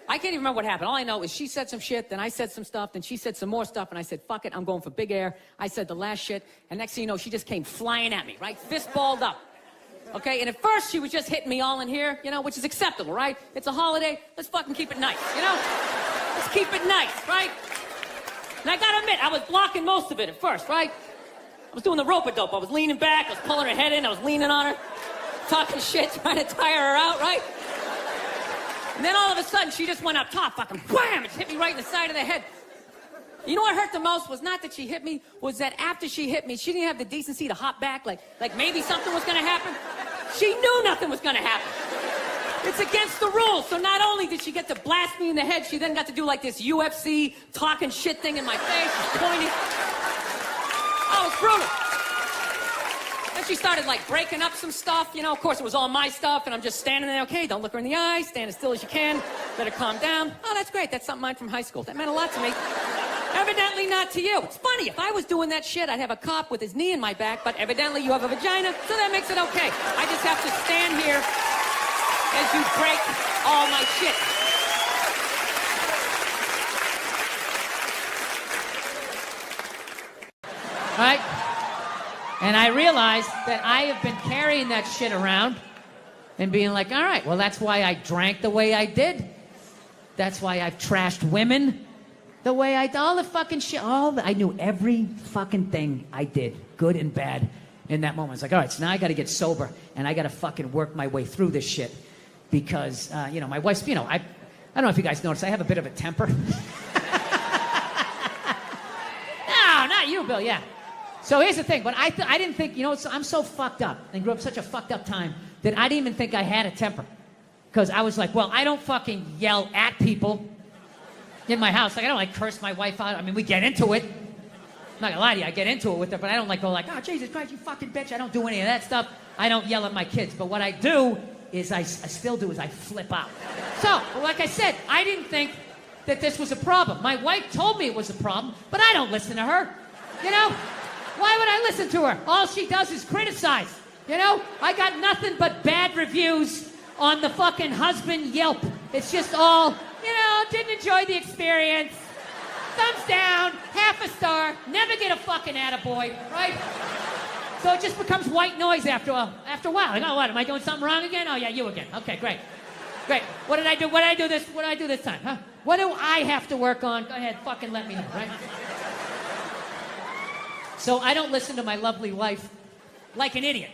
Speaker 1: I can't even remember what happened. All I know is she said some shit, then I said some stuff, then she said some more stuff, and I said, fuck it, I'm going for big air. I said the last shit, and next thing you know, she just came flying at me, right? Fist balled up. Okay, and at first she was just hitting me all in here, you know, which is acceptable, right? It's a holiday, let's fucking keep it nice, you know? Let's keep it nice, right? And I gotta admit, I was blocking most of it at first, right? I was doing the rope-a-dope. I was leaning back, I was pulling her head in, I was leaning on her, talking shit, trying to tire her out, right? And then all of a sudden, she just went up top, fucking wham! It hit me right in the side of the head. You know what hurt the most was not that she hit me, was that after she hit me, she didn't have the decency to hop back, like maybe something was gonna happen. She knew nothing was gonna happen. It's against the rules. So not only did she get to blast me in the head, she then got to do like this UFC talking shit thing in my face, she's pointing. Oh, it's brutal. Then she started like breaking up some stuff, you know, of course it was all my stuff, and I'm just standing there, okay, don't look her in the eye, stand as still as you can, let her calm down. Oh, that's great, that's something mine from high school. That meant a lot to me. Evidently not to you. It's funny, if I was doing that shit, I'd have a cop with his knee in my back, but evidently you have a vagina, so that makes it okay. I just have to stand here as you break all my shit. Right?
Speaker 4: And I realized that I have been carrying that shit around and being like, all right, well, that's why I drank the way I did. That's why I've trashed women the way I did. All the fucking shit. I knew every fucking thing I did, good and bad, in that moment. It's like, all right, so now I got to get sober and I got to fucking work my way through this shit. Because, my wife's, I don't know if you guys noticed, I have a bit of a temper. No, not you, Bill, yeah. So here's the thing, but I didn't think, I'm so fucked up and grew up such a fucked up time that I didn't even think I had a temper. Because I was like, well, I don't fucking yell at people in my house. Like, I don't curse my wife out. I mean, we get into it. I'm not gonna lie to you, I get into it with her, but I don't go like, oh, Jesus Christ, you fucking bitch. I don't do any of that stuff. I don't yell at my kids. But what I do is I flip out. So, like I said, I didn't think that this was a problem. My wife told me it was a problem, but I don't listen to her. Why would I listen to her? All she does is criticize. I got nothing but bad reviews on the fucking husband Yelp. It's just all, didn't enjoy the experience. Thumbs down, half a star, never get a fucking attaboy, right? So it just becomes white noise after a while. Like, oh, what, am I doing something wrong again? Oh, yeah, you again. Okay, great. What did I do? What did I do this time, huh? What do I have to work on? Go ahead, fucking let me know, right? So I don't listen to my lovely wife like an idiot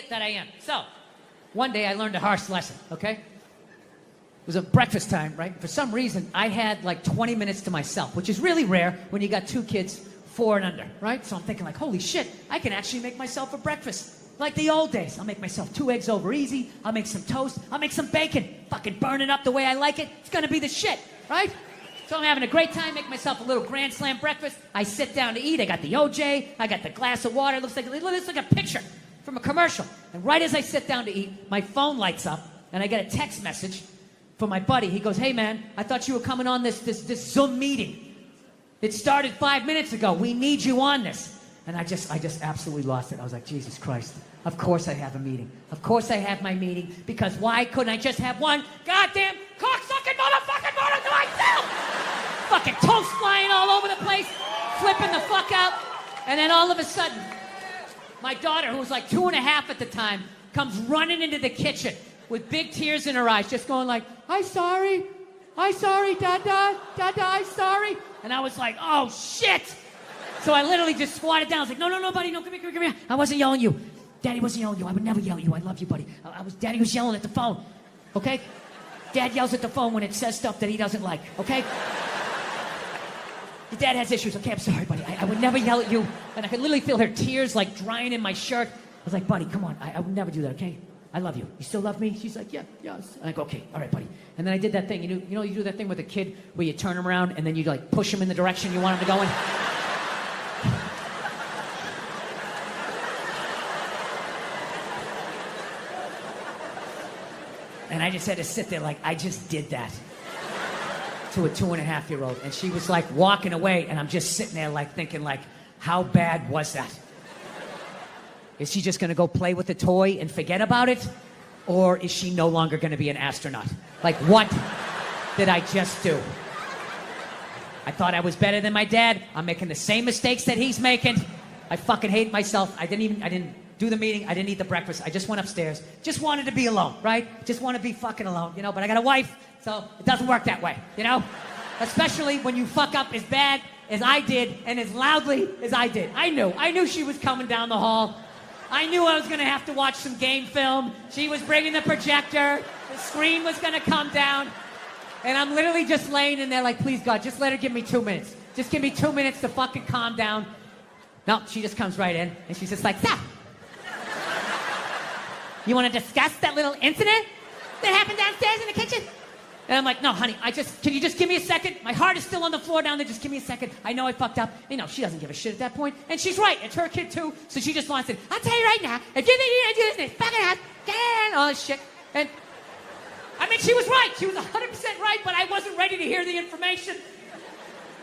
Speaker 4: that I am. So one day I learned a harsh lesson, okay? It was a breakfast time, right? For some reason, I had 20 minutes to myself, which is really rare when you got 2 kids, 4 and under, right? So I'm thinking holy shit, I can actually make myself a breakfast. Like the old days. I'll make myself 2 eggs over easy. I'll make some toast. I'll make some bacon. Fucking burn it up the way I like it. It's gonna be the shit, right? So I'm having a great time, make myself a little grand slam breakfast. I sit down to eat. I got the OJ. I got the glass of water. It looks like a picture from a commercial. And right as I sit down to eat, my phone lights up, and I get a text message from my buddy. He goes, hey man, I thought you were coming on this Zoom meeting. It started 5 minutes ago. We need you on this. And I just absolutely lost it. I was like, Jesus Christ. Of course I have a meeting. Of course I have my meeting. Because why couldn't I just have one goddamn cocksucking motherfucking motor to myself? Fucking toast flying all over the place. Flipping the fuck out. And then all of a sudden, my daughter, who was 2.5 at the time, comes running into the kitchen with big tears in her eyes, just going I'm sorry, Dada, I'm sorry. And I was like, oh shit. So I literally just squatted down. I was like, no, buddy, no, come here. I wasn't yelling at you. Daddy wasn't yelling at you. I would never yell at you. I love you, buddy. Daddy was yelling at the phone, okay? Dad yells at the phone when it says stuff that he doesn't like, okay? Your dad has issues. Okay, I'm sorry, buddy. I would never yell at you. And I could literally feel her tears drying in my shirt. I was like, buddy, come on. I would never do that, okay? I love you. You still love me? She's like, yeah, yes. And I go, okay, all right, buddy. And then I did that thing. You do that thing with a kid where you turn him around and then you push him in the direction you want him to go in? And I just had to sit there I just did that to a 2.5-year-old. And she was walking away, and I'm just sitting there thinking how bad was that? Is she just gonna go play with the toy and forget about it? Or is she no longer gonna be an astronaut? What did I just do? I thought I was better than my dad. I'm making the same mistakes that he's making. I fucking hate myself. I didn't do the meeting. I didn't eat the breakfast. I just went upstairs. Just wanted to be alone, right? Just want to be fucking alone, but I got a wife, so it doesn't work that way, Especially when you fuck up as bad as I did and as loudly as I did. I knew she was coming down the hall. I knew I was going to have to watch some game film. She was bringing the projector. The screen was going to come down. And I'm literally just laying in there please, God, just let her give me 2 minutes. Just give me 2 minutes to fucking calm down. No, she just comes right in, and she's just so, you want to discuss that little incident that happened downstairs in the kitchen? And I'm like, no, honey, can you just give me a second? My heart is still on the floor down there. Just give me a second. I know I fucked up. She doesn't give a shit at that point. And she's right. It's her kid, too. So she just wants it. I'll tell you right now, if you think you're going to do this in this fucking house, get all this shit. And, she was right. She was 100% right, but I wasn't ready to hear the information.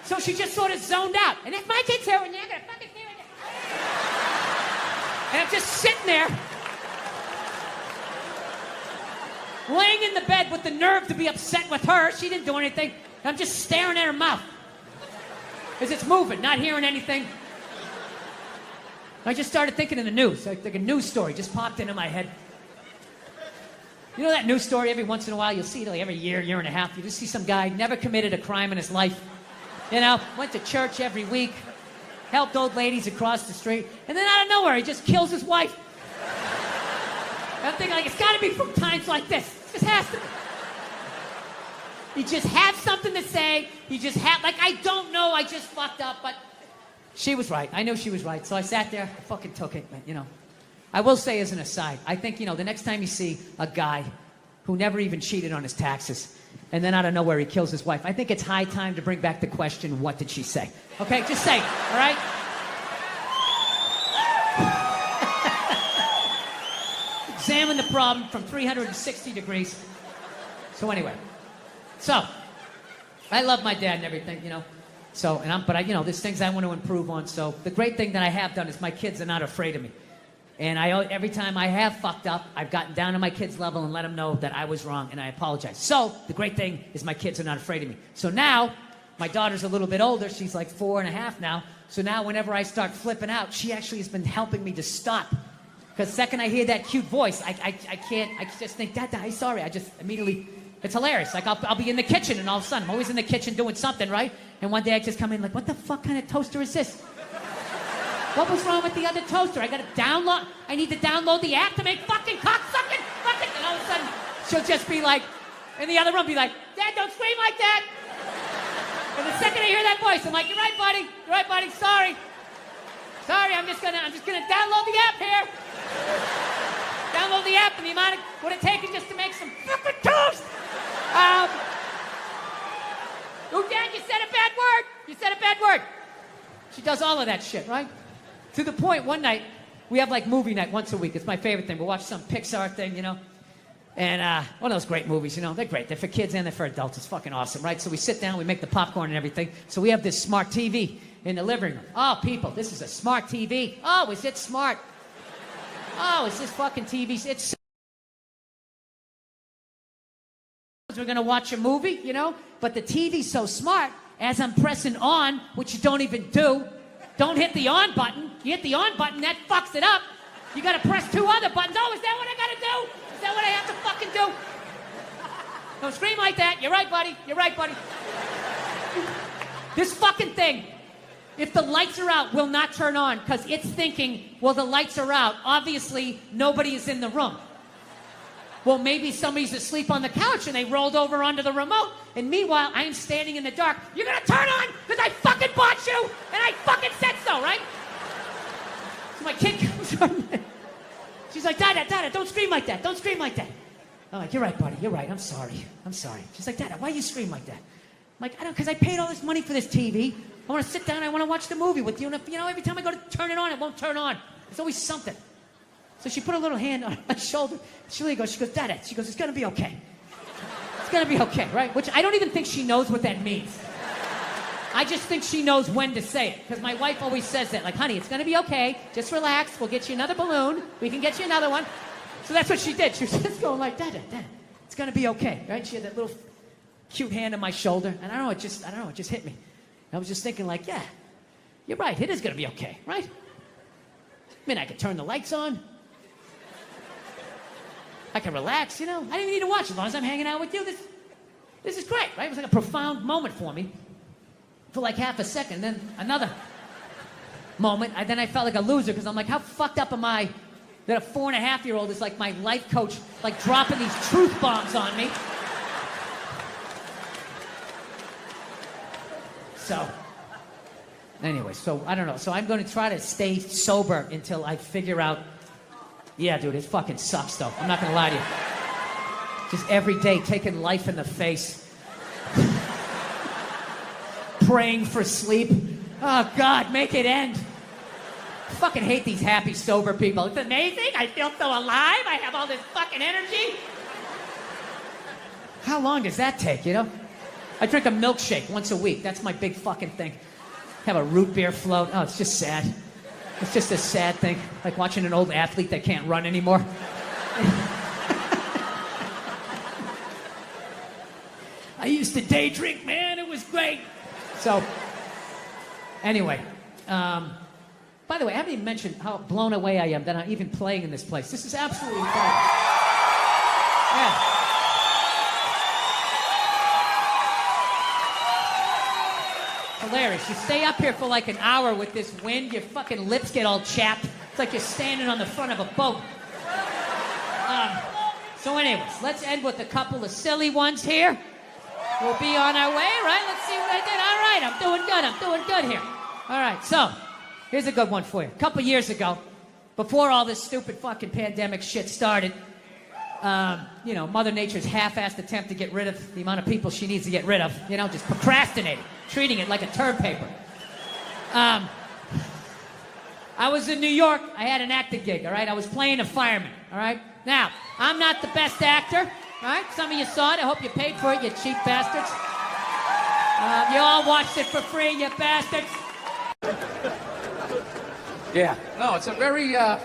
Speaker 4: So she just sort of zoned out. And if my kid's here, and you're going to fucking hear it. And I'm just sitting there, laying in the bed with the nerve to be upset with her. She didn't do anything. I'm just staring at her mouth as it's moving, not hearing anything.
Speaker 1: I just started thinking of the news. Like a news story just popped into my head. You know that news story every once in a while? You'll see it like every year, year and a half. You just see some guy, never committed a crime in his life. You know, went to church every week, helped old ladies across the street, and then out of nowhere, he just kills his wife. I'm thinking, like, it's got to be from times like this. It just has to be. He just had something to say. He just had, like, I don't know, I just fucked up, but she was right. I knew she was right. So I sat there, I fucking took it, you know. I will say as an aside, I think, you know, the next time you see a guy who never even cheated on his taxes, and then out of nowhere he kills his wife, I think it's high time to bring back the question, what did she say? Okay, just say it, all right? Examine the problem from 360 degrees. So anyway, so I love my dad and everything, you know. So, but you know, there's things I want to improve on. So the great thing that I have done is my kids are not afraid of me. And every time I have fucked up, I've gotten down to my kids' level and let them know that I was wrong and I apologize. So the great thing is my kids are not afraid of me. So now, my daughter's a little bit older. She's like 4.5 now. So now whenever I start flipping out, she actually has been helping me to stop. Because the second I hear that cute voice, I just think, Dad, I'm sorry. I just immediately, it's hilarious. Like I'll be in the kitchen and all of a sudden, I'm always in the kitchen doing something, right? And one day I just come in like, what the fuck kind of toaster is this? What was wrong with the other toaster? I need to download the app to make fucking cocksucking fucking. And all of a sudden, she'll just be like, in the other room, be like, Dad, don't scream like that. And the second I hear that voice, I'm like, you're right, buddy, sorry. Sorry, I'm just gonna download the app here. Download the app and the amount of, what it taken just to make some fucking toast. Oh, Dad, you said a bad word. You said a bad word. She does all of that shit, right? To the point, one night, we have like movie night once a week. It's my favorite thing. We'll watch some Pixar thing, you know? And one of those great movies, you know? They're great. They're for kids and they're for adults. It's fucking awesome, right? So we sit down, we make the popcorn and everything. So we have this smart TV in the living room. Oh, people, this is a smart TV. Oh, is it smart? Oh, is this fucking TV? It's we're going to watch a movie, you know? But the TV's so smart, as I'm pressing on, which you don't even do, don't hit the on button. You hit the on button, that fucks it up. You got to press 2 other buttons. Oh, is that what I got to do? Is that what I have to fucking do? Don't scream like that. You're right, buddy. You're right, buddy. This fucking thing, if the lights are out, will not turn on because it's thinking, well, the lights are out. Obviously, nobody is in the room. Well, maybe somebody's asleep on the couch and they rolled over onto the remote. And meanwhile, I am standing in the dark. You're going to turn on because I fucking bought you and I fucking said so, right? So my kid comes on. She's like, Dada, don't scream like that. Don't scream like that. I'm like, you're right, buddy. You're right. I'm sorry. She's like, Dada, why you scream like that? I'm like, I don't, because I paid all this money for this TV. I want to sit down. I want to watch the movie with you. And if, you know, every time I go to turn it on, it won't turn on. There's always something. So she put a little hand on my shoulder. She goes, Dada, she goes, it's going to be okay. It's going to be okay, right? Which I don't even think she knows what that means. I just think she knows when to say it. Because my wife always says that. Like, honey, it's going to be okay. Just relax. We'll get you another balloon. We can get you another one. So that's what she did. She was just going like, Dada, it's going to be okay, right? She had that little cute hand on my shoulder. And I don't know, it just hit me. I was just thinking like, yeah, you're right. It is going to be okay, right? I mean, I could turn the lights on. I can relax, you know. I didn't even need to watch as long as I'm hanging out with you. This is great, right? It was like a profound moment for me for like half a second. Then another moment, then I felt like a loser because I'm like, how fucked up am I that a 4.5-year-old is like my life coach, like dropping these truth bombs on me? So, anyway, so I don't know. So I'm going to try to stay sober until I figure out. Yeah, dude, it fucking sucks, though. I'm not gonna lie to you. Just every day taking life in the face. Praying for sleep. Oh, God, make it end. I fucking hate these happy, sober people. It's amazing. I feel so alive. I have all this fucking energy. How long does that take, you know? I drink a milkshake once a week. That's my big fucking thing. Have a root beer float. Oh, it's just sad. It's just a sad thing, like watching an old athlete that can't run anymore. I used to day drink, man. It was great. So, anyway, By the way, I haven't even mentioned how blown away I am that I'm even playing in this place. This is absolutely incredible. Yeah. Hilarious. You stay up here for like an hour with this wind, your fucking lips get all chapped. It's like you're standing on the front of a boat. So anyways, let's end with a couple of silly ones here. We'll be on our way, right? Let's see what I did. All right, I'm doing good here. All right, so here's a good one for you. A couple years ago, before all this stupid fucking pandemic shit started, Mother Nature's half-assed attempt to get rid of the amount of people she needs to get rid of, just procrastinating, treating it like a term paper. I was in New York. I had an acting gig, all right? I was playing a fireman, all right? Now, I'm not the best actor, all right? Some of you saw it. I hope you paid for it, you cheap bastards. You all watched it for free, you bastards.
Speaker 3: Yeah. No, it's a very, I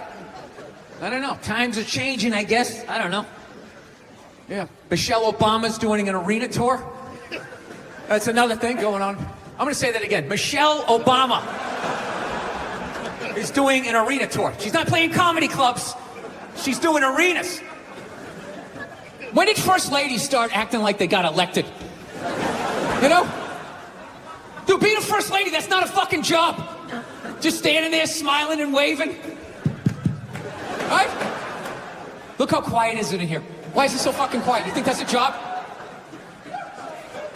Speaker 3: don't know. Times are changing, I guess. I don't know. Yeah. Michelle Obama's doing an arena tour. That's another thing going on. I'm going to say that again. Michelle Obama is doing an arena tour. She's not playing comedy clubs. She's doing arenas. When did first ladies start acting like they got elected? Dude, being a first lady, that's not a fucking job. Just standing there smiling and waving. Right? Look how quiet is it in here. Why is it so fucking quiet? You think that's a job?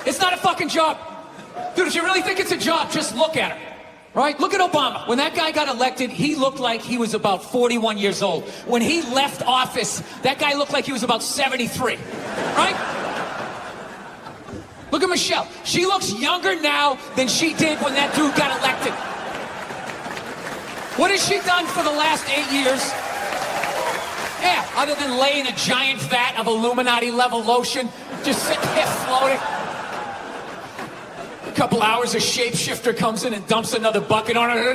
Speaker 3: It's not a fucking job. Dude, if you really think it's a job, just look at her. Right? Look at Obama. When that guy got elected, he looked like he was about 41 years old. When he left office, that guy looked like he was about 73. Right? Look at Michelle. She looks younger now than she did when that dude got elected. What has she done for the last 8 years? Yeah, other than lay in a giant vat of Illuminati-level lotion, just sitting there floating. A couple hours, a shapeshifter comes in and dumps another bucket on her.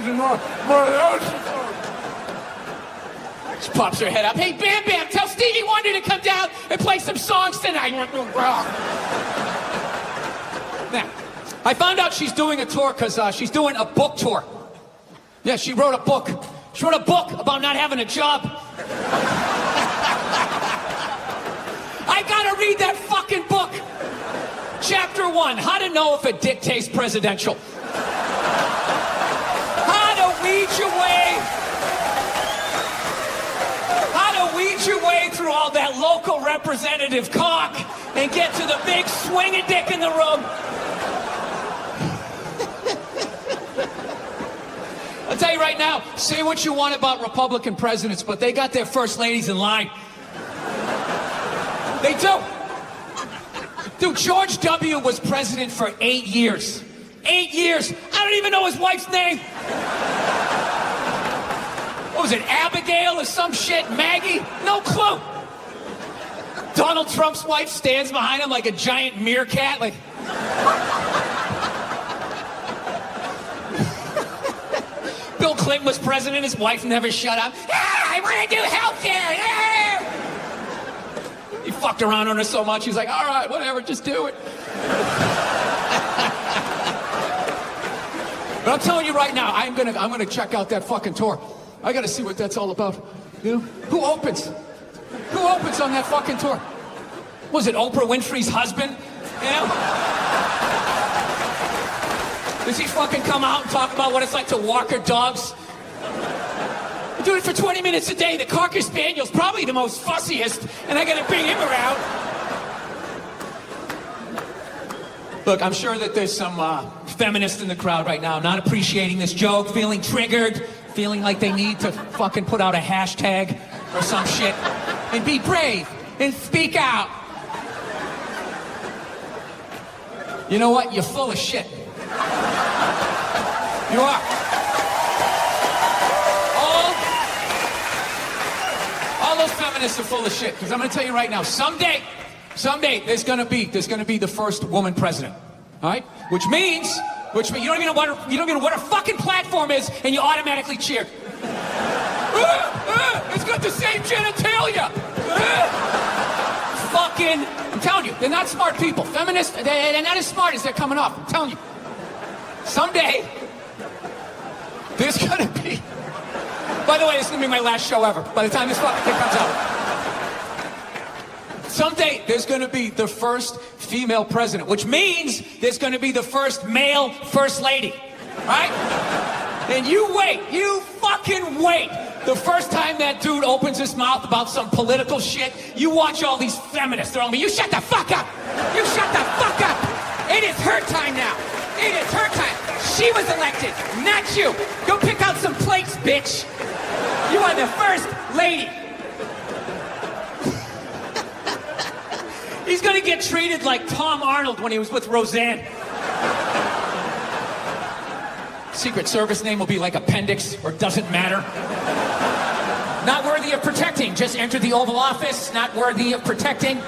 Speaker 3: She pops her head up. Hey, Bam Bam, tell Stevie Wonder to come down and play some songs tonight. Now, I found out she's doing a tour because she's doing a book tour. Yeah, she wrote a book. She wrote a book about not having a job. I gotta read that fucking book. Chapter 1, how to know if a dick tastes presidential. How to weed your way through all that local representative cock and get to the big swinging dick in the room. I'll tell you right now, say what you want about Republican presidents, but they got their first ladies in line. They do. Dude, George W. was president for 8 years. 8 years. I don't even know his wife's name. What was it, Abigail or some shit? Maggie? No clue. Donald Trump's wife stands behind him like a giant meerkat, like... Bill Clinton was president, his wife never shut up. Ah, I want to do healthcare. Ah! He fucked around on her so much, he's like, all right, whatever, just do it. But I'm telling you right now, I'm gonna check out that fucking tour. I gotta see what that's all about. Who opens? Who opens on that fucking tour? Was it Oprah Winfrey's husband? Does he fucking come out and talk about what it's like to walk her dogs? I do it for 20 minutes a day. The Cocker Spaniel's probably the most fussiest, and I gotta bring him around. Look, I'm sure that there's some feminists in the crowd right now not appreciating this joke, feeling triggered, feeling like they need to fucking put out a hashtag or some shit and be brave and speak out. You know what? You're full of shit. You are. All those feminists are full of shit. Because I'm going to tell you right now, someday, there's going to be the first woman president. All right? Which means you don't even know what her fucking platform is, and you automatically cheer. It's got the same genitalia. Fucking, I'm telling you, they're not smart people. Feminists, they're not as smart as they're coming off. I'm telling you. Someday, there's gonna be By the way, this is gonna be my last show ever. By the time this fucking thing comes out. Someday, there's gonna be the first female president, which means there's gonna be the first male first lady. Right? And you wait. You fucking wait. The first time that dude opens his mouth about some political shit, you watch all these feminists throwing me. You shut the fuck up. You shut the fuck up. It is her time now. It is her time. She was elected, not you. Go pick out some plates, bitch. You are the first lady. He's gonna get treated like Tom Arnold when he was with Roseanne. Secret Service name will be like Appendix or Doesn't Matter. Not worthy of protecting. Just entered the Oval Office. Not worthy of protecting.